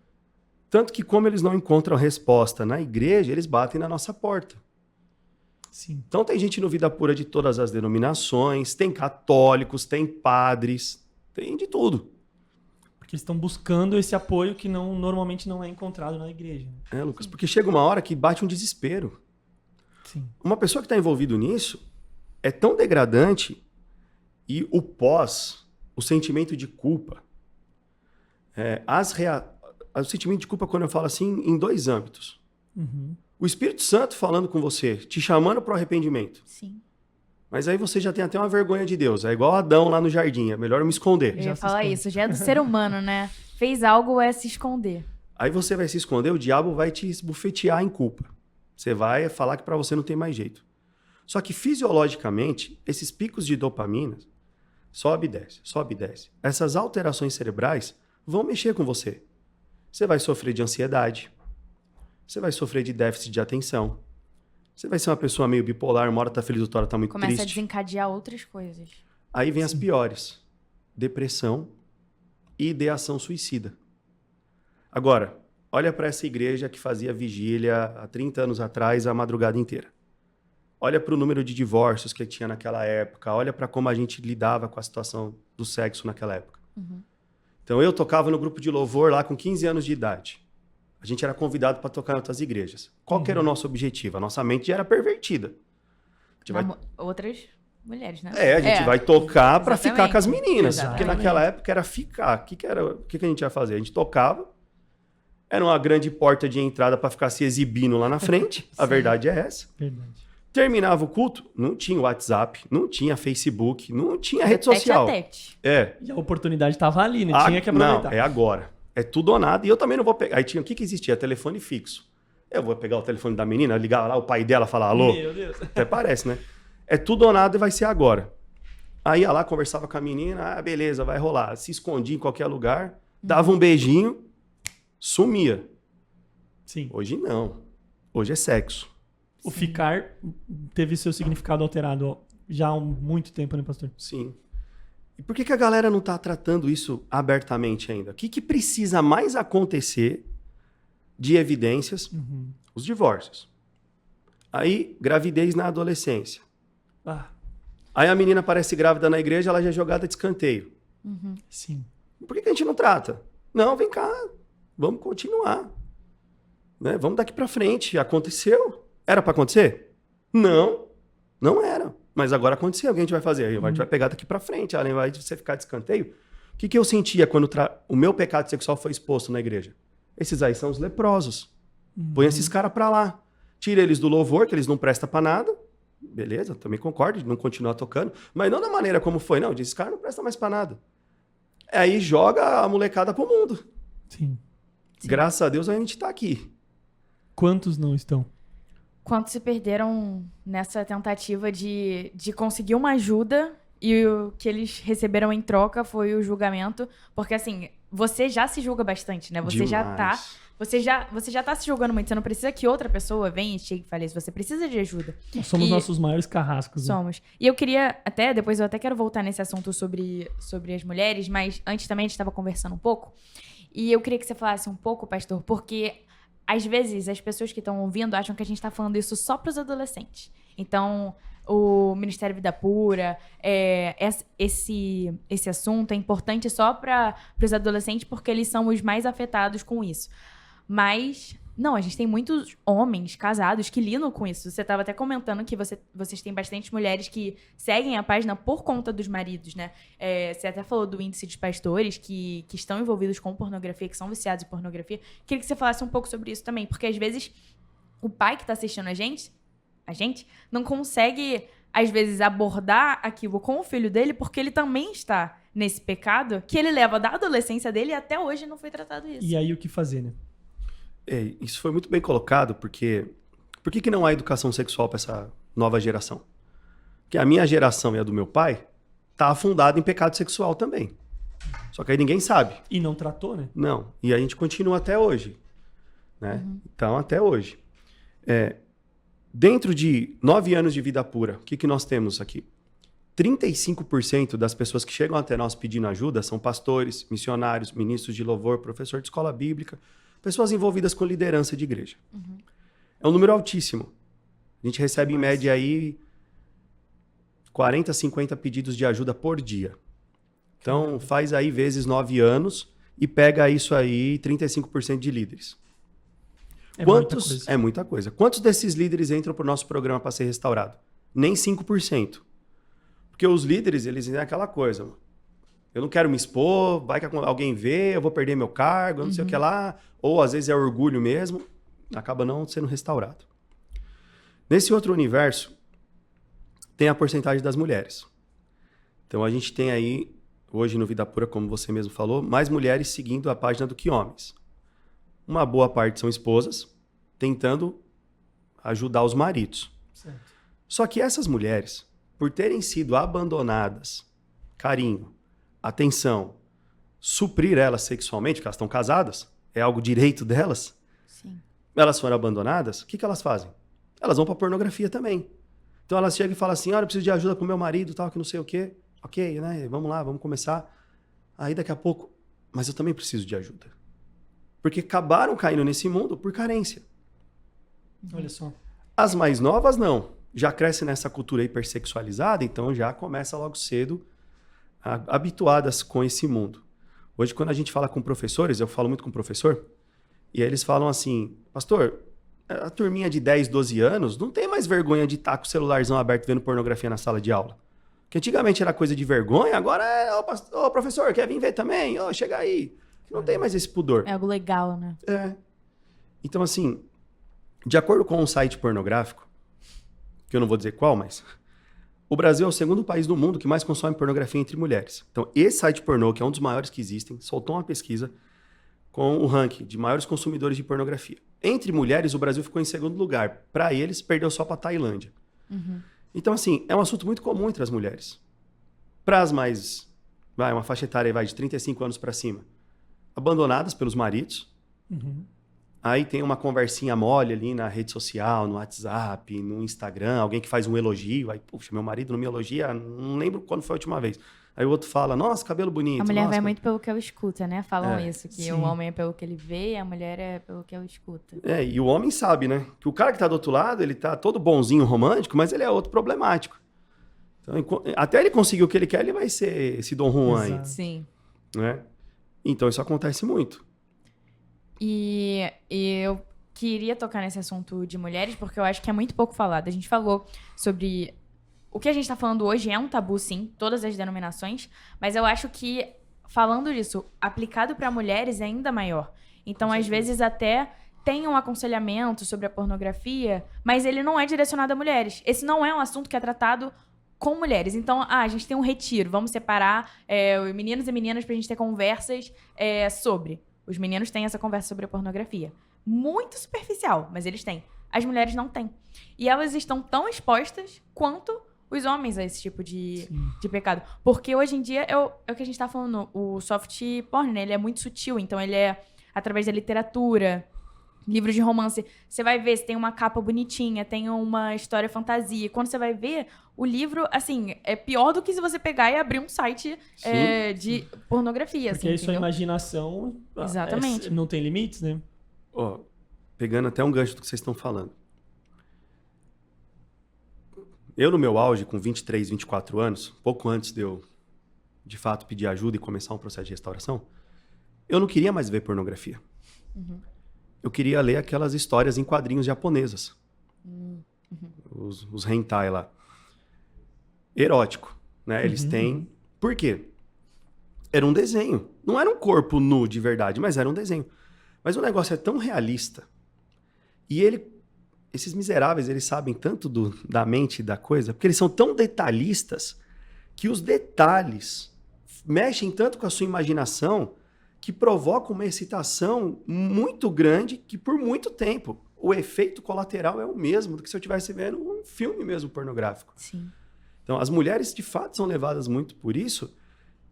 Tanto que como eles não encontram resposta na igreja, eles batem na nossa porta. Sim. Então tem gente no Vida Pura de todas as denominações, tem católicos, tem padres, tem de tudo. Porque eles estão buscando esse apoio que normalmente não é encontrado na igreja. Lucas? Porque chega uma hora que bate um desespero. Sim. Uma pessoa que está envolvida nisso é tão degradante e o pós, o sentimento de culpa, o sentimento de culpa, quando eu falo assim, em 2 âmbitos. Uhum. O Espírito Santo falando com você, te chamando para o arrependimento. Sim. Mas aí você já tem até uma vergonha de Deus. É igual Adão lá no jardim, é melhor eu me esconder. Eu Já ia se falar esconde. isso, já é do ser humano, né? Fez algo é se esconder. Aí você vai se esconder, o diabo vai te esbufetear em culpa. Você vai falar que para você não tem mais jeito. Só que fisiologicamente, esses picos de dopamina sobe e desce, sobe e desce. Essas alterações cerebrais vão mexer com você. Você vai sofrer de ansiedade. Você vai sofrer de déficit de atenção. Você vai ser uma pessoa meio bipolar, uma hora tá feliz, outra hora tá muito Começa a triste. desencadear outras coisas. Aí vem as piores. Depressão e ideação suicida. Agora, olha para essa igreja que fazia vigília há 30 anos atrás, a madrugada inteira. Olha para o número de divórcios que tinha naquela época. Olha para como a gente lidava com a situação do sexo naquela época. Uhum. Então, eu tocava no grupo de louvor lá com 15 anos de idade. A gente era convidado para tocar em outras igrejas. Qual que era o nosso objetivo? A nossa mente já era pervertida. A gente vai... Outras mulheres, né? a gente vai tocar para Exatamente. ficar com as meninas. Exatamente. Porque naquela época era ficar. O que a gente ia fazer? A gente tocava, era uma grande porta de entrada para ficar se exibindo lá na frente. A verdade é essa. Verdade. Terminava o culto, não tinha WhatsApp, não tinha Facebook, não tinha rede social. Tete. E a oportunidade estava ali, né? Tinha que Não, aproveitar. é agora. É tudo ou nada. E eu também não vou pegar. Aí tinha o que existia? Telefone fixo. Eu vou pegar o telefone da menina, ligar lá, o pai dela falar alô. Meu Deus. Até parece, né? É tudo ou nada e vai ser agora. Aí ia lá, conversava com a menina, beleza, vai rolar. Se escondia em qualquer lugar, dava um beijinho, sumia. Sim. Hoje não. Hoje é sexo. O ficar teve seu significado alterado já há muito tempo, né, pastor? Sim. E por que a galera não está tratando isso abertamente ainda? O que precisa mais acontecer de evidências? Uhum. Os divórcios. Aí, gravidez na adolescência. Aí a menina aparece grávida na igreja, ela já é jogada de escanteio. Uhum. Sim. Por que a gente não trata? Não, vem cá, vamos continuar. Né? Vamos daqui para frente. Aconteceu. Era para acontecer? Não, não era. Mas agora aconteceu, o que a gente vai fazer? A gente vai pegar daqui pra frente, ao invés de você ficar de escanteio. O que eu sentia quando o meu pecado sexual foi exposto na igreja? Esses aí são os leprosos. Põe esses caras pra lá. Tira eles do louvor, que eles não prestam pra nada. Beleza, também concordo de não continuar tocando. Mas não da maneira como foi, não. Diz, esse cara não presta mais pra nada. Aí joga a molecada pro mundo. Sim. Graças a Deus a gente tá aqui. Quantos não estão? Quantos se perderam nessa tentativa de conseguir uma ajuda e o que eles receberam em troca foi o julgamento? Porque, assim, você já se julga bastante, né? Você já tá... Você já tá se julgando muito. Você não precisa que outra pessoa venha e chegue e fale isso. Você precisa de ajuda. Nós somos nossos maiores carrascos. Né? Somos. E eu queria depois eu até quero voltar nesse assunto sobre as mulheres, mas antes também a gente estava conversando um pouco. E eu queria que você falasse um pouco, pastor, porque às vezes as pessoas que estão ouvindo acham que a gente está falando isso só para os adolescentes. Então, o Ministério Vida Pura, esse assunto é importante só para os adolescentes porque eles são os mais afetados com isso. Mas, não, a gente tem muitos homens casados que lidam com isso. Você estava até comentando que vocês têm bastante mulheres que seguem a página por conta dos maridos, né? Você até falou do índice de pastores que estão envolvidos com pornografia, que são viciados em pornografia. Queria que você falasse um pouco sobre isso também, porque às vezes o pai que está assistindo a gente não consegue, às vezes, abordar aquilo com o filho dele porque ele também está nesse pecado que ele leva da adolescência dele e até hoje não foi tratado isso. E aí o que fazer, né? Isso foi muito bem colocado, porque... Por que não há educação sexual para essa nova geração? Porque a minha geração e a do meu pai tá afundada em pecado sexual também. Só que aí ninguém sabe. E não tratou, né? Não. E a gente continua até hoje. Né? Então, até hoje. Dentro de 9 anos de vida pura, o que nós temos aqui? 35% das pessoas que chegam até nós pedindo ajuda são pastores, missionários, ministros de louvor, professor de escola bíblica, pessoas envolvidas com liderança de igreja. É um número altíssimo. A gente recebe em média aí 40, 50 pedidos de ajuda por dia. Então, faz aí vezes 9 anos e pega isso aí 35% de líderes. É muita coisa. Quantos desses líderes entram para o nosso programa para ser restaurado? Nem 5%. Porque os líderes, eles têm aquela coisa. Eu não quero me expor, vai que alguém vê, eu vou perder meu cargo, eu não sei o que lá. Ou às vezes é orgulho mesmo, acaba não sendo restaurado. Nesse outro universo, tem a porcentagem das mulheres. Então a gente tem aí, hoje no Vida Pura, como você mesmo falou, mais mulheres seguindo a página do que homens. Uma boa parte são esposas, tentando ajudar os maridos. Certo. Só que essas mulheres, por terem sido abandonadas, carinho, atenção, suprir elas sexualmente, porque elas estão casadas, é algo direito delas. Sim. Elas foram abandonadas, o que elas fazem? Elas vão para pornografia também. Então elas chegam e falam assim, olha, eu preciso de ajuda pro meu marido, tal, que não sei o quê. Ok, né? Vamos lá, vamos começar. Aí daqui a pouco, mas eu também preciso de ajuda. Porque acabaram caindo nesse mundo por carência. Olha só. As mais novas, não. Já crescem nessa cultura hipersexualizada, então já começa logo cedo habituadas com esse mundo. Hoje, quando a gente fala com professores, eu falo muito com professor, e aí eles falam assim, pastor, a turminha de 10, 12 anos não tem mais vergonha de estar com o celularzão aberto vendo pornografia na sala de aula. Porque antigamente era coisa de vergonha, agora é, ô professor, quer vir ver também? Ô, chega aí. Não tem mais esse pudor. É algo legal, né? Então, assim, de acordo com um site pornográfico, que eu não vou dizer qual, mas... O Brasil é o segundo país do mundo que mais consome pornografia entre mulheres. Então, esse site pornô, que é um dos maiores que existem, soltou uma pesquisa com o ranking de maiores consumidores de pornografia. Entre mulheres, o Brasil ficou em segundo lugar. Para eles, perdeu só para a Tailândia. Então, assim, é um assunto muito comum entre as mulheres. Para as mais... uma faixa etária de 35 anos para cima. Abandonadas pelos maridos. Aí tem uma conversinha mole ali na rede social, no WhatsApp, no Instagram, alguém que faz um elogio. Aí, puxa, meu marido não me elogia, não lembro quando foi a última vez. Aí o outro fala, nossa, cabelo bonito. A mulher nossa, vai muito pelo que ela escuta, né? Falam isso, que sim. o homem é pelo que ele vê e a mulher é pelo que ela escuta. E o homem sabe, né? Que o cara que tá do outro lado, ele tá todo bonzinho, romântico, mas ele é outro problemático. Então, até ele conseguir o que ele quer, ele vai ser esse Dom Juan aí. Sim. Né? Então isso acontece muito. E eu queria tocar nesse assunto de mulheres, porque eu acho que é muito pouco falado. A gente falou sobre o que a gente tá falando hoje é um tabu, sim, todas as denominações, mas eu acho que, falando disso, aplicado para mulheres é ainda maior. Então, às vezes, até tem um aconselhamento sobre a pornografia, mas ele não é direcionado a mulheres. Esse não é um assunto que é tratado com mulheres. Então, a gente tem um retiro, vamos separar meninos e meninas pra gente ter conversas sobre. Os meninos têm essa conversa sobre a pornografia. Muito superficial, mas eles têm. As mulheres não têm. E elas estão tão expostas quanto os homens a esse tipo de pecado. Porque hoje em dia, é o que a gente tá falando, o soft porn, né? Ele é muito sutil, então ele é através da literatura, livros de romance. Você vai ver se tem uma capa bonitinha, tem uma história fantasia. Quando você vai ver, o livro, assim, é pior do que se você pegar e abrir um site de pornografia. Porque assim, aí sua imaginação Exatamente. não tem limites, né? Ó, pegando até um gancho do que vocês estão falando. Eu, no meu auge, com 23, 24 anos, pouco antes de eu, de fato, pedir ajuda e começar um processo de restauração, eu não queria mais ver pornografia. Eu queria ler aquelas histórias em quadrinhos japonesas. Os hentai lá. Erótico, né? Eles têm... Por quê? Era um desenho. Não era um corpo nu de verdade, mas era um desenho. Mas o negócio é tão realista. E esses miseráveis, eles sabem tanto da mente da coisa, porque eles são tão detalhistas que os detalhes mexem tanto com a sua imaginação que provoca uma excitação muito grande que por muito tempo o efeito colateral é o mesmo do que se eu estivesse vendo um filme mesmo pornográfico. Sim. Então, as mulheres de fato são levadas muito por isso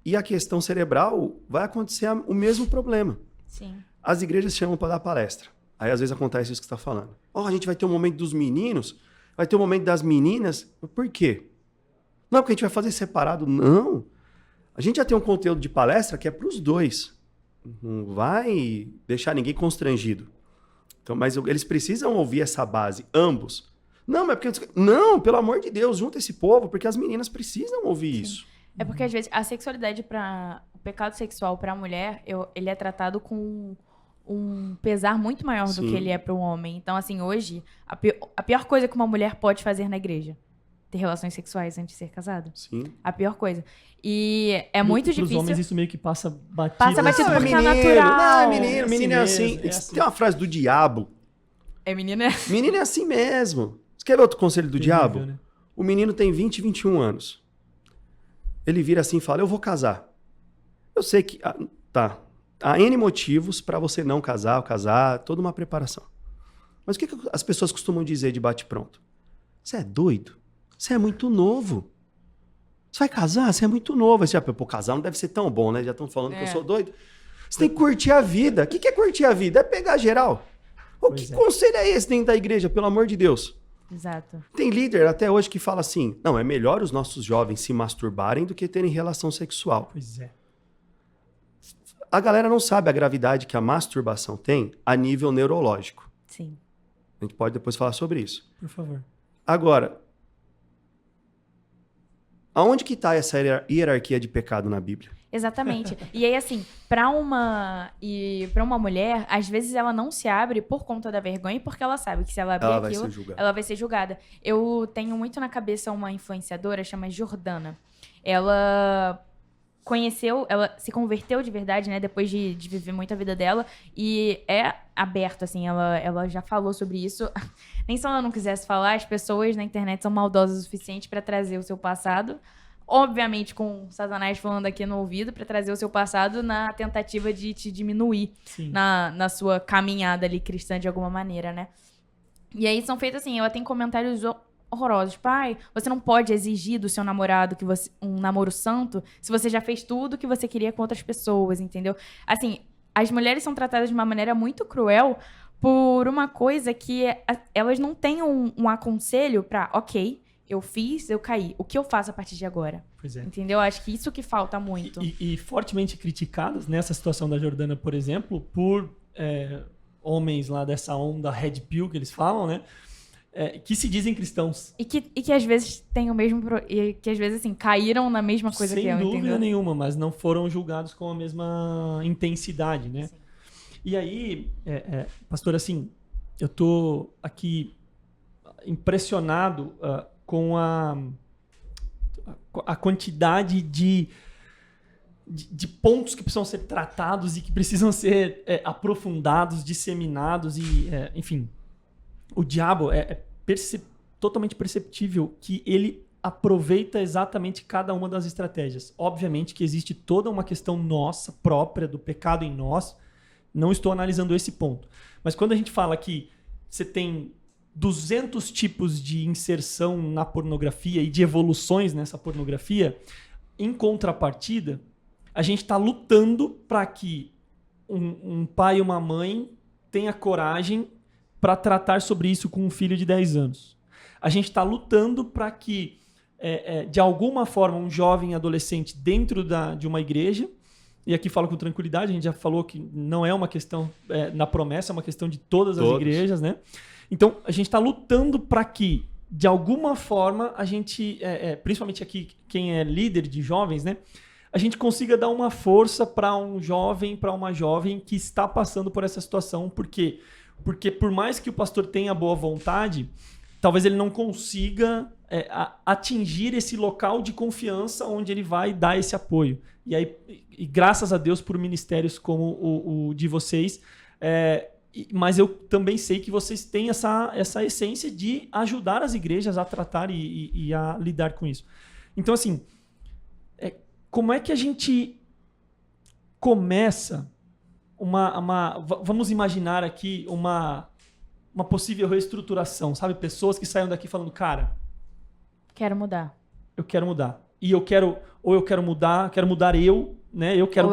e a questão cerebral vai acontecer o mesmo problema. Sim. As igrejas chamam para dar palestra. Aí, às vezes, acontece isso que você está falando. A gente vai ter um momento dos meninos, vai ter um momento das meninas. Por quê? Não é porque a gente vai fazer separado, não. A gente já tem um conteúdo de palestra que é para os dois. Não vai deixar ninguém constrangido. Então, mas eles precisam ouvir essa base, ambos. Não, mas porque... Não, pelo amor de Deus, junta esse povo, porque as meninas precisam ouvir isso. É porque, às vezes, a sexualidade o pecado sexual para a mulher, ele é tratado com um pesar muito maior do que ele é para o homem. Então, assim, hoje, a pior coisa que uma mulher pode fazer na igreja, ter relações sexuais antes de ser casada. Sim. A pior coisa. E é muito difícil. Para os homens isso meio que passa batido. Passa batido assim. porque é natural. Não, menino, menino é assim assim. mesmo, é assim. Tem uma frase do diabo. É menina? Menino é assim mesmo. Você quer ver outro conselho do Terrível, diabo? né? O menino tem 20, 21 anos. Ele vira assim e fala, eu vou casar. Eu sei que... Tá. Há N motivos para você não casar ou casar, toda uma preparação. Mas o que as pessoas costumam dizer de bate-pronto? Você é doido? Você é muito novo. Você vai casar? Você é muito novo. Aí você já, pô, casar não deve ser tão bom, né? Já estão falando que eu sou doido. Você tem que curtir a vida. O que é curtir a vida? É pegar geral. Que conselho é esse dentro da igreja, pelo amor de Deus? Exato. Tem líder até hoje que fala assim, não, é melhor os nossos jovens se masturbarem do que terem relação sexual. Pois é. A galera não sabe a gravidade que a masturbação tem a nível neurológico. Sim. A gente pode depois falar sobre isso. Por favor. Agora, aonde que está essa hierarquia de pecado na Bíblia? Exatamente. E aí, assim, pra uma mulher, às vezes ela não se abre por conta da vergonha, porque ela sabe que se ela abrir Ela vai aquilo, ser julgada. ela vai ser julgada. Eu tenho muito na cabeça uma influenciadora, chama Jordana. Ela se converteu de verdade, né, depois de viver muito a vida dela, e é aberto, assim, ela já falou sobre isso. Nem se ela não quisesse falar, as pessoas na internet são maldosas o suficiente pra trazer o seu passado, obviamente com Satanás falando aqui no ouvido, pra trazer o seu passado na tentativa de te diminuir na sua caminhada ali cristã de alguma maneira, né. E aí são feitos assim, ela tem comentários horrorosos. Pai, você não pode exigir do seu namorado um namoro santo se você já fez tudo que você queria com outras pessoas, entendeu? Assim, as mulheres são tratadas de uma maneira muito cruel por uma coisa que elas não têm um aconselho pra, ok, eu fiz, eu caí. O que eu faço a partir de agora? Pois é. Entendeu? Acho que isso que falta muito. E fortemente criticadas nessa situação da Jordana, por exemplo, por homens lá dessa onda Red Pill que eles falam, né? Que se dizem cristãos. E que às vezes tem o mesmo... E que às vezes, assim, caíram na mesma coisa que eu, Sem dúvida entendeu? nenhuma, mas não foram julgados com a mesma intensidade, né? Sim. E aí, pastor, assim, eu tô aqui impressionado com a quantidade de pontos que precisam ser tratados e que precisam ser aprofundados, disseminados e, enfim, o diabo totalmente perceptível que ele aproveita exatamente cada uma das estratégias. Obviamente que existe toda uma questão nossa, própria, do pecado em nós. Não estou analisando esse ponto. Mas quando a gente fala que você tem 200 tipos de inserção na pornografia e de evoluções nessa pornografia, em contrapartida, a gente está lutando para que um pai e uma mãe tenha coragem para tratar sobre isso com um filho de 10 anos. A gente está lutando para que, de alguma forma, um jovem adolescente dentro de uma igreja, e aqui falo com tranquilidade, a gente já falou que não é uma questão na promessa, é uma questão de todas as igrejas, né? Então, a gente está lutando para que, de alguma forma, a gente, principalmente aqui, quem é líder de jovens, né? A gente consiga dar uma força para um jovem, para uma jovem que está passando por essa situação. Por quê? Porque por mais que o pastor tenha boa vontade, talvez ele não consiga atingir esse local de confiança onde ele vai dar esse apoio. E graças a Deus por ministérios como o de vocês, mas eu também sei que vocês têm essa essência de ajudar as igrejas a tratar e a lidar com isso. Então, assim, como é que a gente começa vamos imaginar aqui uma possível reestruturação, sabe? Pessoas que saiam daqui falando, cara, quero mudar. Eu quero mudar. E eu quero mudar eu, né? Eu quero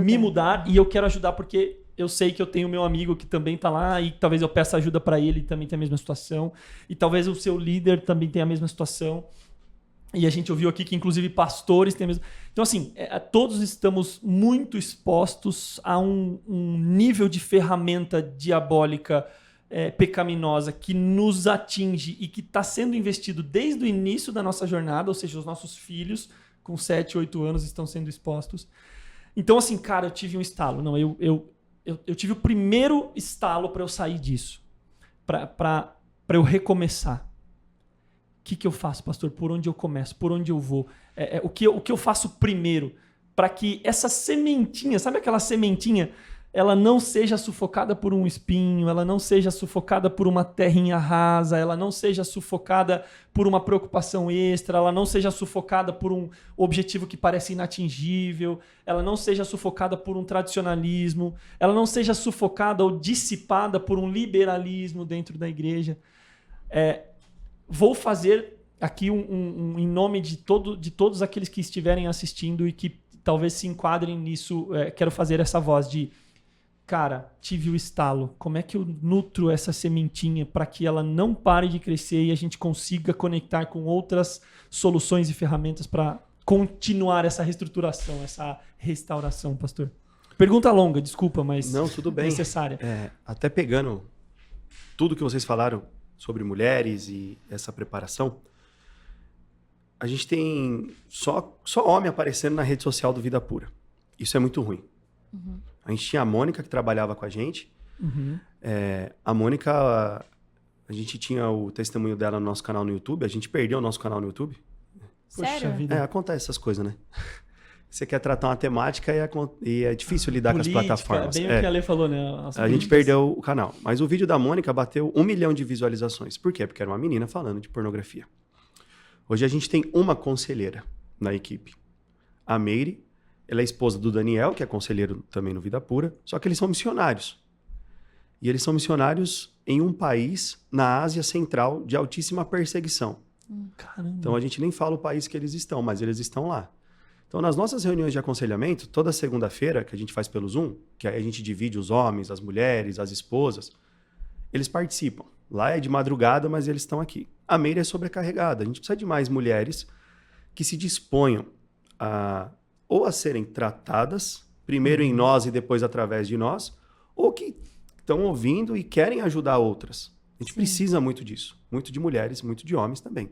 me mudar e eu quero ajudar porque eu sei que eu tenho meu amigo que também tá lá e talvez eu peça ajuda para ele, também tem a mesma situação. E talvez o seu líder também tenha a mesma situação. E a gente ouviu aqui que, inclusive, pastores têm a mesma... Então, assim, todos estamos muito expostos a um nível de ferramenta diabólica pecaminosa que nos atinge e que está sendo investido desde o início da nossa jornada, ou seja, os nossos filhos com 7, 8 anos estão sendo expostos. Então, assim, cara, eu tive um estalo. Não, eu tive o primeiro estalo para eu sair disso, para eu recomeçar. O que eu faço, pastor? Por onde eu começo? Por onde eu vou? O que eu faço primeiro para que essa sementinha, sabe aquela sementinha, ela não seja sufocada por um espinho, ela não seja sufocada por uma terrinha rasa, ela não seja sufocada por uma preocupação extra, ela não seja sufocada por um objetivo que parece inatingível, ela não seja sufocada por um tradicionalismo, ela não seja sufocada ou dissipada por um liberalismo dentro da igreja. Vou fazer aqui em nome de todos aqueles que estiverem assistindo e que talvez se enquadrem nisso, quero fazer essa voz de, cara, tive o estalo, como é que eu nutro essa sementinha para que ela não pare de crescer e a gente consiga conectar com outras soluções e ferramentas para continuar essa reestruturação, essa restauração, pastor? Pergunta longa, desculpa, mas não, tudo bem. Necessária. Até pegando tudo que vocês falaram sobre mulheres e essa preparação, a gente tem só homem aparecendo na rede social do Vida Pura. Isso é muito ruim. Uhum. A gente tinha a Mônica que trabalhava com a gente. Uhum. A Mônica, a gente tinha o testemunho dela no nosso canal no YouTube. A gente perdeu o nosso canal no YouTube. Sério? Vida. Acontece essas coisas, né? Você quer tratar uma temática e é difícil lidar com as plataformas. Bem o que a Lê falou, né? A gente perdeu o canal. Mas o vídeo da Mônica bateu 1 milhão de visualizações. Por quê? Porque era uma menina falando de pornografia. Hoje a gente tem uma conselheira na equipe. A Meire, ela é esposa do Daniel, que é conselheiro também no Vida Pura. Só que eles são missionários. E eles são missionários em um país na Ásia Central de altíssima perseguição. Caramba. Então a gente nem fala o país que eles estão, mas eles estão lá. Então, nas nossas reuniões de aconselhamento, toda segunda-feira, que a gente faz pelo Zoom, que aí a gente divide os homens, as mulheres, as esposas, eles participam. Lá é de madrugada, mas eles estão aqui. A Meire é sobrecarregada. A gente precisa de mais mulheres que se disponham ou a serem tratadas, primeiro em nós e depois através de nós, ou que estão ouvindo e querem ajudar outras. A gente precisa muito disso. Muito de mulheres, muito de homens também.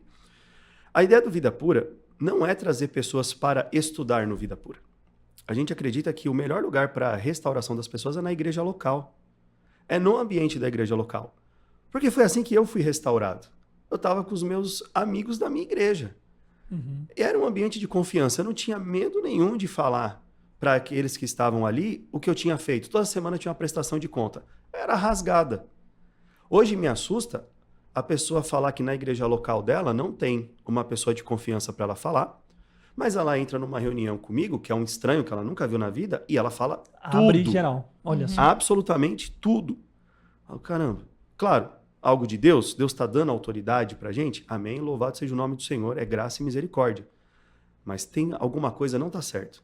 A ideia do Vida Pura não é trazer pessoas para estudar no Vida Pura. A gente acredita que o melhor lugar para a restauração das pessoas é na igreja local. É no ambiente da igreja local. Porque foi assim que eu fui restaurado. Eu estava com os meus amigos da minha igreja. Era um ambiente de confiança. Eu não tinha medo nenhum de falar para aqueles que estavam ali o que eu tinha feito. Toda semana tinha uma prestação de conta. Era rasgada. Hoje me assusta a pessoa falar que na igreja local dela não tem uma pessoa de confiança para ela falar, mas ela entra numa reunião comigo, que é um estranho que ela nunca viu na vida, e ela fala Abre tudo. geral. Olha só. Absolutamente tudo. Oh, caramba. Claro, algo de Deus, Deus está dando autoridade pra gente, amém, louvado seja o nome do Senhor, é graça e misericórdia. Mas tem alguma coisa não tá certo,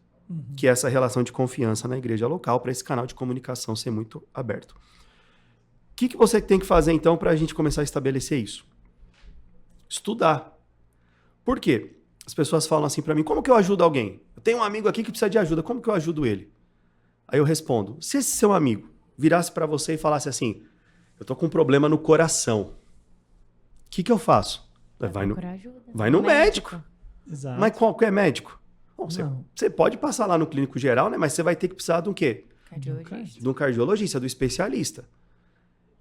que é essa relação de confiança na igreja local, para esse canal de comunicação ser muito aberto. O que você tem que fazer, então, para a gente começar a estabelecer isso? Estudar. Por quê? As pessoas falam assim para mim, como que eu ajudo alguém? Eu tenho um amigo aqui que precisa de ajuda, como que eu ajudo ele? Aí eu respondo, se esse seu amigo virasse para você e falasse assim, eu tô com um problema no coração, o que eu faço? Vai no médico. Exato. Mas qual que é médico? Bom, Não. você pode passar lá no clínico geral, né? Mas você vai ter que precisar de um quê? Cardiologista. De um cardiologista, do especialista.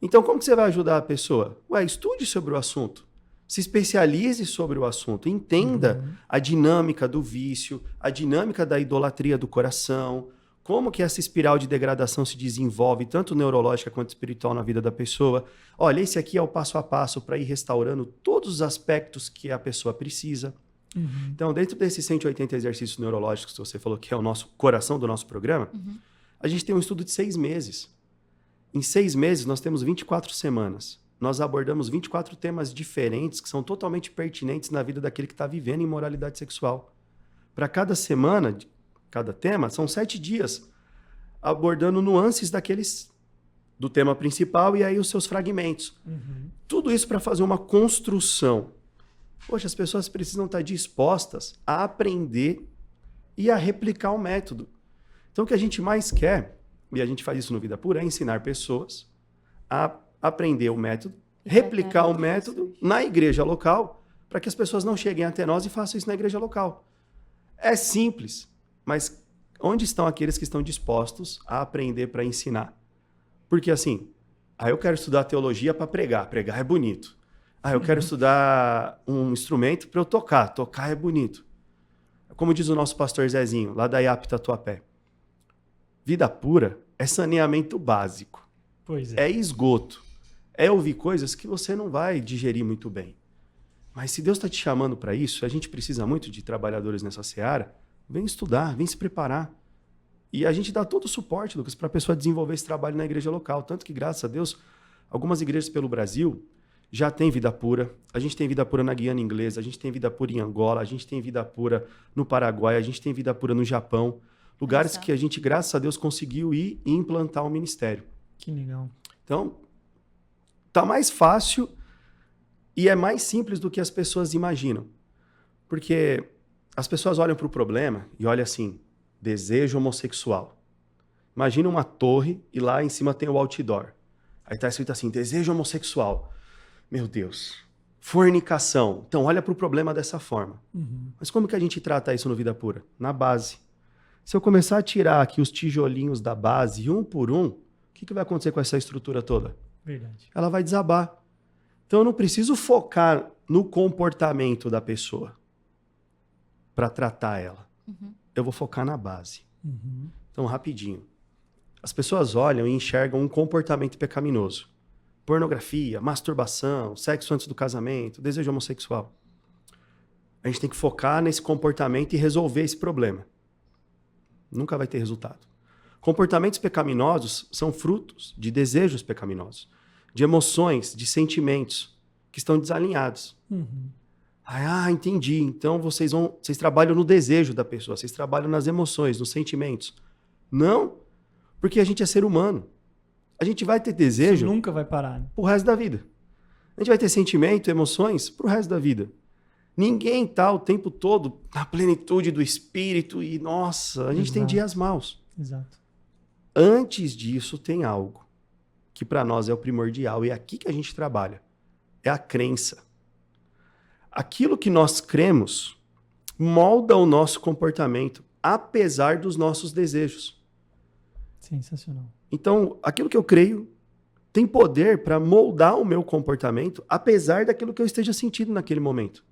Então, como que você vai ajudar a pessoa? Estude sobre o assunto. Se especialize sobre o assunto. Entenda a dinâmica do vício, a dinâmica da idolatria do coração, como que essa espiral de degradação se desenvolve, tanto neurológica quanto espiritual na vida da pessoa. Olha, esse aqui é o passo a passo para ir restaurando todos os aspectos que a pessoa precisa. Então, dentro desses 180 exercícios neurológicos que você falou, que é o nosso coração do nosso programa, a gente tem um estudo de 6 meses. Em 6 meses, nós temos 24 semanas. Nós abordamos 24 temas diferentes que são totalmente pertinentes na vida daquele que está vivendo imoralidade sexual. Para cada semana, cada tema, são 7 dias, abordando nuances do tema principal e aí os seus fragmentos. Tudo isso para fazer uma construção. Poxa, as pessoas precisam estar dispostas a aprender e a replicar o método. Então, o que a gente mais quer, e a gente faz isso no Vida Pura, é ensinar pessoas a aprender o método, replicar o método na igreja local, para que as pessoas não cheguem até nós e façam isso na igreja local. É simples, mas onde estão aqueles que estão dispostos a aprender para ensinar? Porque assim, eu quero estudar teologia para pregar, pregar é bonito. Eu quero estudar um instrumento para eu tocar, tocar é bonito. Como diz o nosso pastor Zezinho, lá da IAP Tatuapé, vida pura é saneamento básico. Pois é. É esgoto. É ouvir coisas que você não vai digerir muito bem. Mas se Deus está te chamando para isso, a gente precisa muito de trabalhadores nessa seara, vem estudar, vem se preparar. E a gente dá todo o suporte, Lucas, para a pessoa desenvolver esse trabalho na igreja local. Tanto que, graças a Deus, algumas igrejas pelo Brasil já tem vida pura. A gente tem vida pura na Guiana Inglesa, a gente tem vida pura em Angola, a gente tem vida pura no Paraguai, a gente tem vida pura no Japão. Lugares que a gente, graças a Deus, conseguiu ir e implantar o ministério. Que legal. Então, tá mais fácil e é mais simples do que as pessoas imaginam. Porque as pessoas olham para o problema e olham assim, desejo homossexual. Imagina uma torre e lá em cima tem o outdoor. Aí tá escrito assim, desejo homossexual. Meu Deus. Fornicação. Então, olha para o problema dessa forma. Mas como que a gente trata isso no Vida Pura? Na base. Se eu começar a tirar aqui os tijolinhos da base, um por um, o que vai acontecer com essa estrutura toda? Verdade. Ela vai desabar. Então, eu não preciso focar no comportamento da pessoa para tratar ela. Eu vou focar na base. Então, rapidinho. As pessoas olham e enxergam um comportamento pecaminoso. Pornografia, masturbação, sexo antes do casamento, desejo homossexual. A gente tem que focar nesse comportamento e resolver esse problema. Nunca vai ter resultado. Comportamentos pecaminosos são frutos de desejos pecaminosos, de emoções, de sentimentos que estão desalinhados. Entendi. Então vocês trabalham no desejo da pessoa, vocês trabalham nas emoções, nos sentimentos. Não, porque a gente é ser humano. A gente vai ter desejo. Isso nunca vai parar. Pro resto da vida. A gente vai ter sentimento, emoções pro resto da vida. Ninguém tá o tempo todo na plenitude do espírito e, nossa, a gente tem dias maus. Exato. Antes disso, tem algo que para nós é o primordial e é aqui que a gente trabalha. É a crença. Aquilo que nós cremos molda o nosso comportamento, apesar dos nossos desejos. Sensacional. Então, aquilo que eu creio tem poder para moldar o meu comportamento, apesar daquilo que eu esteja sentindo naquele momento.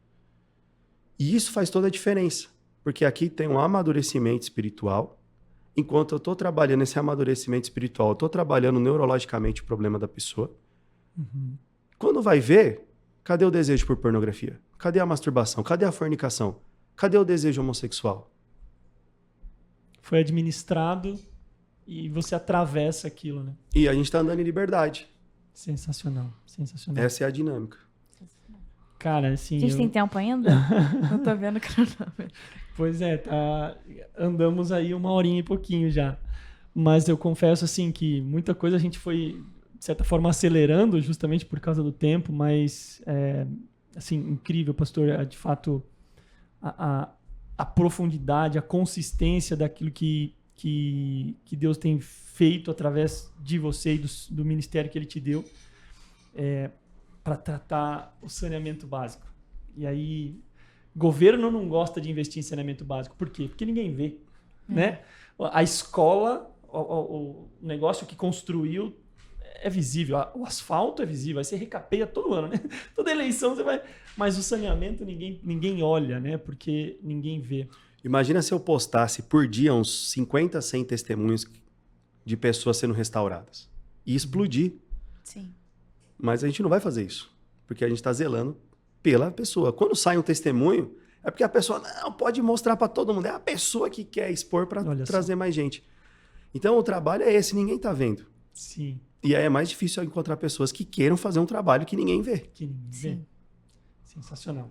E isso faz toda a diferença, porque aqui tem um amadurecimento espiritual. Enquanto eu estou trabalhando esse amadurecimento espiritual, eu estou trabalhando neurologicamente o problema da pessoa. Quando vai ver, cadê o desejo por pornografia? Cadê a masturbação? Cadê a fornicação? Cadê o desejo homossexual? Foi administrado e você atravessa aquilo, né? E a gente está andando em liberdade. Sensacional, sensacional. Essa é a dinâmica. Cara, assim... A gente tem tempo ainda? Não tô vendo o cronômetro. Pois é, andamos aí 1h e pouquinho já. Mas eu confesso, assim, que muita coisa a gente foi, de certa forma, acelerando justamente por causa do tempo, mas, assim, incrível, pastor, de fato, a profundidade, a consistência daquilo que Deus tem feito através de você e do ministério que Ele te deu para tratar o saneamento básico. E aí, governo não gosta de investir em saneamento básico. Por quê? Porque ninguém vê, né? A escola, o negócio que construiu é visível. O asfalto é visível. Aí você recapeia todo ano, né? Toda eleição você vai... Mas o saneamento ninguém olha, né? Porque ninguém vê. Imagina se eu postasse por dia uns 50, 100 testemunhos de pessoas sendo restauradas. E explodir. Sim. Mas a gente não vai fazer isso. Porque a gente está zelando pela pessoa. Quando sai um testemunho, é porque a pessoa não pode mostrar para todo mundo. É a pessoa que quer expor para trazer mais gente. Então o trabalho é esse, ninguém está vendo. Sim. E aí é mais difícil encontrar pessoas que queiram fazer um trabalho que ninguém vê. Que ninguém vê. Sensacional.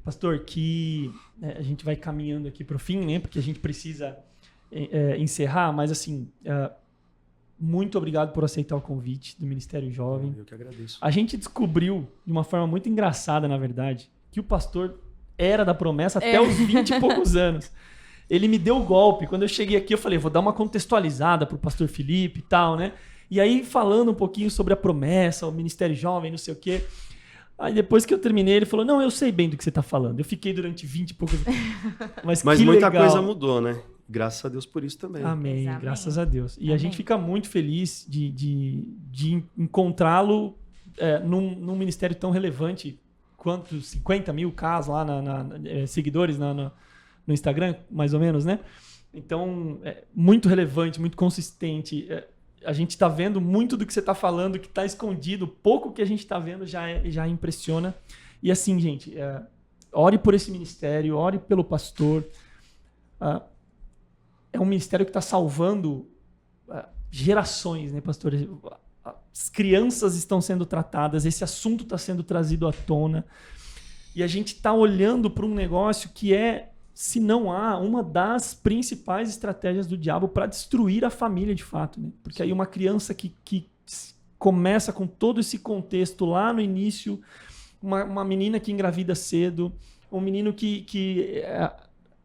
Pastor, que a gente vai caminhando aqui para o fim, né? Porque a gente precisa encerrar, mas assim, muito obrigado por aceitar o convite do Ministério Jovem. Eu que agradeço. A gente descobriu, de uma forma muito engraçada, na verdade, que o pastor era da promessa até os 20 e poucos anos. Ele me deu o golpe. Quando eu cheguei aqui, eu falei, vou dar uma contextualizada pro pastor Felipe e tal, né? E aí, falando um pouquinho sobre a promessa, o Ministério Jovem, não sei o quê. Aí, depois que eu terminei, ele falou, não, eu sei bem do que você tá falando. Eu fiquei durante 20 e poucos anos. Mas que muita legal. coisa mudou, né? Graças a Deus por isso também. Amém, Amém. graças a Deus. E Amém. a gente fica muito feliz de encontrá-lo num ministério tão relevante quanto 50 mil casos lá, seguidores no Instagram, mais ou menos, né? Então, muito relevante, muito consistente. A gente está vendo muito do que você está falando, que está escondido. Pouco que a gente está vendo já impressiona. E assim, gente, ore por esse ministério, ore pelo pastor. É um ministério que está salvando gerações, né, pastor? As crianças estão sendo tratadas, esse assunto está sendo trazido à tona. E a gente está olhando para um negócio que se não há, uma das principais estratégias do diabo para destruir a família de fato. Né? Porque aí uma criança que começa com todo esse contexto lá no início, uma menina que engravida cedo, um menino que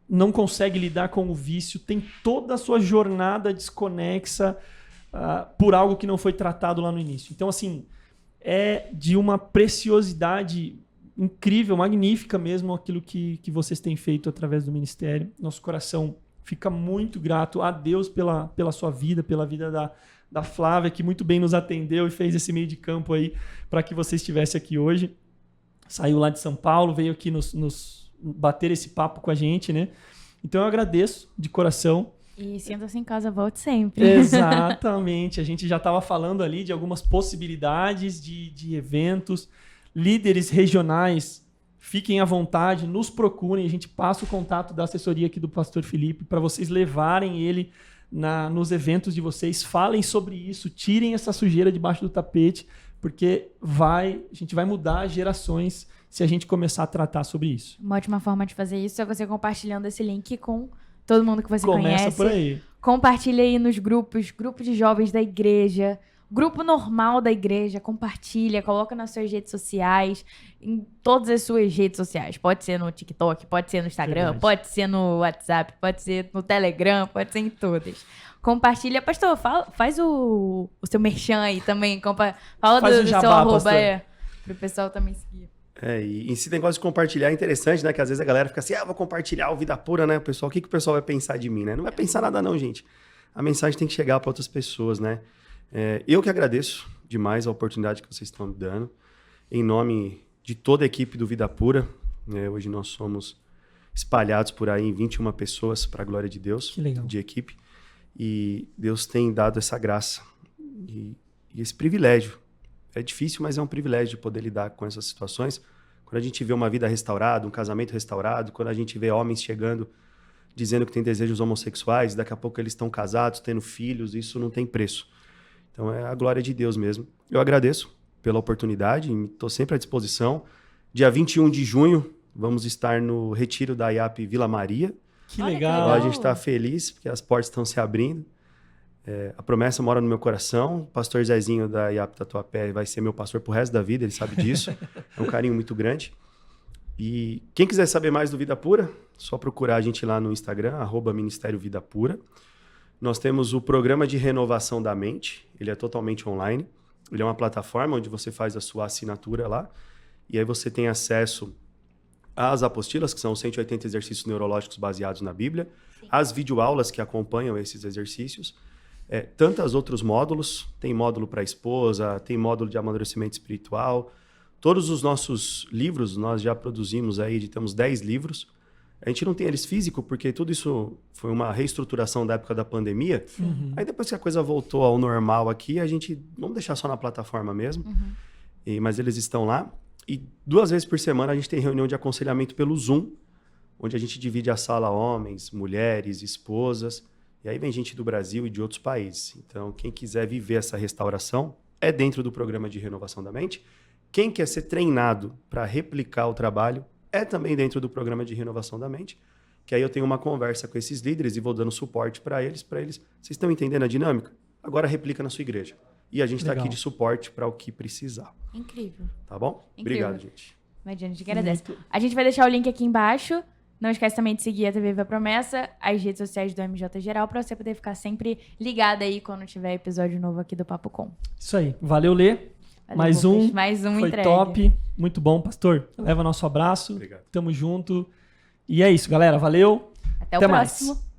não consegue lidar com o vício, tem toda a sua jornada desconexa por algo que não foi tratado lá no início. Então, assim, é de uma preciosidade incrível, magnífica mesmo aquilo que vocês têm feito através do ministério. Nosso coração fica muito grato a Deus pela sua vida, pela vida da Flávia, que muito bem nos atendeu e fez esse meio de campo aí para que você estivesse aqui hoje. Saiu lá de São Paulo, veio aqui nos bater esse papo com a gente, né? Então eu agradeço de coração. E sinta-se em casa, volte sempre. Exatamente. A gente já estava falando ali de algumas possibilidades de eventos. Líderes regionais, fiquem à vontade, nos procurem. A gente passa o contato da assessoria aqui do pastor Felipe para vocês levarem ele nos eventos de vocês. Falem sobre isso, tirem essa sujeira debaixo do tapete, porque a gente vai mudar gerações se a gente começar a tratar sobre isso. Uma ótima forma de fazer isso é você compartilhando esse link com todo mundo que você conhece. Começa por aí. Compartilha aí nos grupos de jovens da igreja, grupo normal da igreja, compartilha, coloca nas suas redes sociais, em todas as suas redes sociais. Pode ser no TikTok, pode ser no Instagram, Verdade. pode ser no WhatsApp, pode ser no Telegram, pode ser em todas. Compartilha. Pastor, faz o seu merchan aí também. Fala Faz o do jabá, seu arroba pastor. pro pessoal também seguir. E esse negócio de compartilhar é interessante, né? Que às vezes a galera fica assim, vou compartilhar o Vida Pura, né? O pessoal, o que o pessoal vai pensar de mim, né? Não vai pensar nada não, gente. A mensagem tem que chegar para outras pessoas, né? Eu que agradeço demais a oportunidade que vocês estão me dando. Em nome de toda a equipe do Vida Pura, hoje nós somos espalhados por aí em 21 pessoas, para a glória de Deus, Que legal. de equipe. E Deus tem dado essa graça e esse privilégio. É difícil, mas é um privilégio de poder lidar com essas situações. Quando a gente vê uma vida restaurada, um casamento restaurado, quando a gente vê homens chegando dizendo que tem desejos homossexuais, daqui a pouco eles estão casados, tendo filhos, isso não tem preço. Então é a glória de Deus mesmo. Eu agradeço pela oportunidade, estou sempre à disposição. Dia 21 de junho, vamos estar no retiro da IAP Vila Maria. Que Olha que legal. Então, a gente está feliz, porque as portas estão se abrindo. A promessa mora no meu coração. O pastor Zezinho da IAP Tatuapé vai ser meu pastor pro resto da vida, ele sabe disso. É um carinho muito grande. E quem quiser saber mais do Vida Pura, só procurar a gente lá no Instagram, @Ministério Vida Pura. Nós temos o programa de renovação da mente, ele é totalmente online. Ele é uma plataforma onde você faz a sua assinatura lá, e aí você tem acesso às apostilas, que são 180 exercícios neurológicos baseados na Bíblia, às videoaulas que acompanham esses exercícios, tantos outros módulos, tem módulo para a esposa, tem módulo de amadurecimento espiritual. Todos os nossos livros, nós já produzimos aí, editamos 10 livros. A gente não tem eles físico, porque tudo isso foi uma reestruturação da época da pandemia. Uhum. Aí depois que a coisa voltou ao normal aqui, a gente, vamos deixar só na plataforma mesmo. Mas eles estão lá. E 2 vezes por semana a gente tem reunião de aconselhamento pelo Zoom, onde a gente divide a sala homens, mulheres, esposas. E aí vem gente do Brasil e de outros países. Então, quem quiser viver essa restauração é dentro do programa de renovação da mente. Quem quer ser treinado para replicar o trabalho é também dentro do programa de renovação da mente. Que aí eu tenho uma conversa com esses líderes e vou dando suporte para eles. Vocês estão entendendo a dinâmica? Agora replica na sua igreja. E a gente está aqui de suporte para o que precisar. Incrível. Tá bom? Incrível. Obrigado, gente. Imagina, a gente agradece. A gente vai deixar o link aqui embaixo. Não esquece também de seguir a TV Viva Promessa, as redes sociais do MJ Geral, para você poder ficar sempre ligado aí quando tiver episódio novo aqui do Papo Com. Isso aí. Valeu, Lê. Valeu, Mais um foi entregue. top. Muito bom, pastor. Leva nosso abraço. Obrigado. Tamo junto. E é isso, galera. Valeu. Até o mais. próximo.